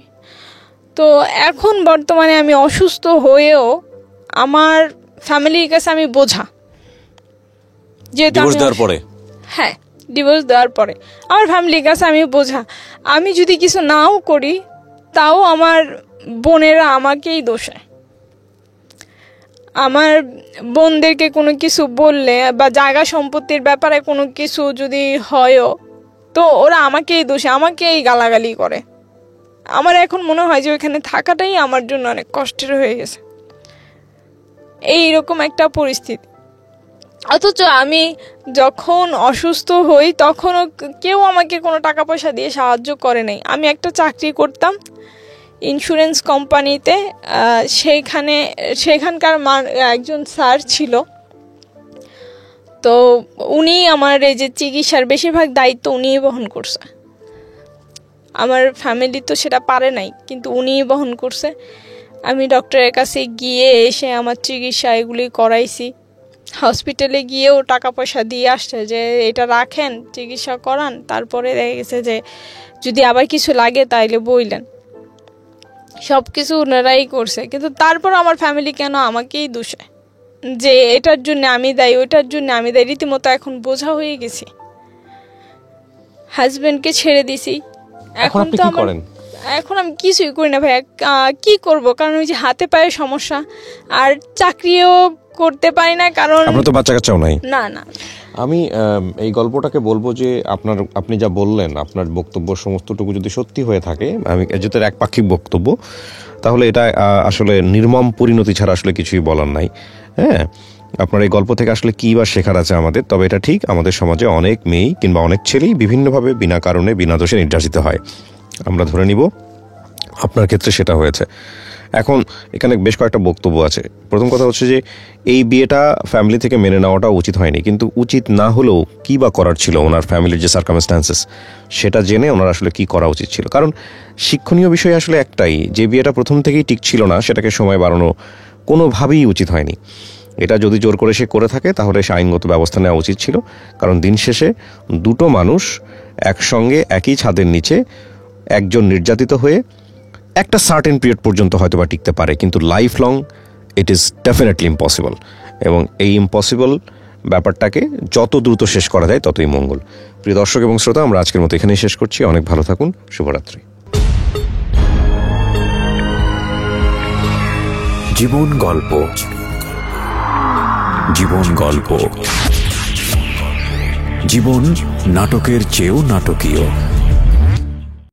তো এখন বর্তমানে আমি অসুস্থ হয়েও আমার ফ্যামিলির কাছে আমি বোঝা, যেহেতু হ্যাঁ ডিভোর্স দেওয়ার পরে আমার ফ্যামিলির কাছে আমি বোঝা। আমি যদি কিছু নাও করি তাও আমার বোনেরা আমাকেই দোষে। আমার বোনদেরকে কোনো কিছু বললে বা জায়গা সম্পত্তির ব্যাপারে কোনো কিছু যদি হয়ও, তো ওরা আমাকেই দোষে, আমাকেই গালাগালি করে। আমার এখন মনে হয় যে ওইখানে থাকাটাই আমার জন্য অনেক কষ্টের হয়ে গেছে, এইরকম একটা পরিস্থিতি। অথচ আমি যখন অসুস্থ হই তখনও কেউ আমাকে কোনো টাকা পয়সা দিয়ে সাহায্য করে নাই। আমি একটা চাকরি করতাম ইন্স্যুরেন্স কোম্পানিতে, সেখানকার একজন স্যার ছিল, তো উনি আমার এই যে চিকিৎসার বেশিরভাগ দায়িত্ব উনিই বহন করছে। আমার ফ্যামিলি তো সেটা পারে নাই, কিন্তু উনিই বহন করছে। আমি ডক্টরের কাছে গিয়ে এসে আমার চিকিৎসা এগুলি করাইছি। হসপিটালে গিয়েও টাকা পয়সা দিয়ে আসছে যে এটা রাখেন, চিকিৎসা করান, তারপরে দেখা গেছে যে যদি আবার কিছু লাগে তাইলে বইলেন। সব কিছু ওনারাই করছে, কিন্তু তারপর আমার ফ্যামিলি কেন আমাকেই দোষে যে এটার জন্য আমি দায়ী, ওইটার জন্য আমি দায়ী। রীতিমতো এখন বোঝা হয়ে গেছি, হাজবেন্ডকে ছেড়ে দিছি। এখন তো এখন আমি কিছুই করি না ভাই, কি করব, কারণ ওই যে হাতে পায়ে সমস্যা, আর চাকরিও করতে পারি না, কারণ আপনার তো বাচ্চা কাচ্চাও নাই। না না আমি এই গল্পটাকে বলবো যে আপনি যা বললেন, আপনার বক্তব্য সমস্তটুকু যদি সত্যি হয়ে থাকে, আমি যেটা একপাক্ষিক বক্তব্য, তাহলে এটা আসলে নির্মম পরিণতি ছাড়া আসলে কিছুই বলার নাই। হ্যাঁ, আপনার এই গল্প থেকে আসলে কী বা শেখার আছে আমাদের? তবে এটা ঠিক, আমাদের সমাজে অনেক মেয়ে কিংবা অনেক ছেলেই বিভিন্নভাবে বিনা কারণে বিনা দোষে নির্যাতিত হয়। আমরা ধরে নিব আপনার ক্ষেত্রে সেটা হয়েছে। এখন এখানে বেশ কয়েকটা বক্তব্য আছে। প্রথম কথা হচ্ছে যে এই বিয়েটা ফ্যামিলি থেকে মেনে নেওয়াটা উচিত হয়নি, কিন্তু উচিত না হলেও কী বা করার ছিল, ওনার ফ্যামিলির যে সার্কামস্ট্যান্সেস সেটা জেনে ওনার আসলে কী করা উচিত ছিল। কারণ শিক্ষণীয় বিষয় আসলে একটাই, যে বিয়েটা প্রথম থেকেই ঠিক ছিল না সেটাকে সময় বাড়ানো কোনোভাবেই উচিত হয়নি। এটা যদি জোর করে সে করে থাকে তাহলে সে আইনগত ব্যবস্থা নেওয়া উচিত ছিল। কারণ দিন শেষে দুটো মানুষ একসঙ্গে একই ছাদের নিচে, একজন নির্যাতিত হয়ে একটা সার্টেন পিরিয়ড পর্যন্ত হয়তো বা টিকতে পারে, কিন্তু life long it is definitely impossible. এবং এই ইম্পসিবল ব্যাপারটাকে যত দ্রুত শেষ করা যায় ততই মঙ্গল। প্রিয় দর্শক এবং শ্রোতা, আমরা আজকের মতো এখানেই শেষ করছি। অনেক ভালো থাকুন, শুভরাত্রি। জীবন গল্প, জীবন গল্প, জীবন নাটকের চেয়েও নাটকীয়।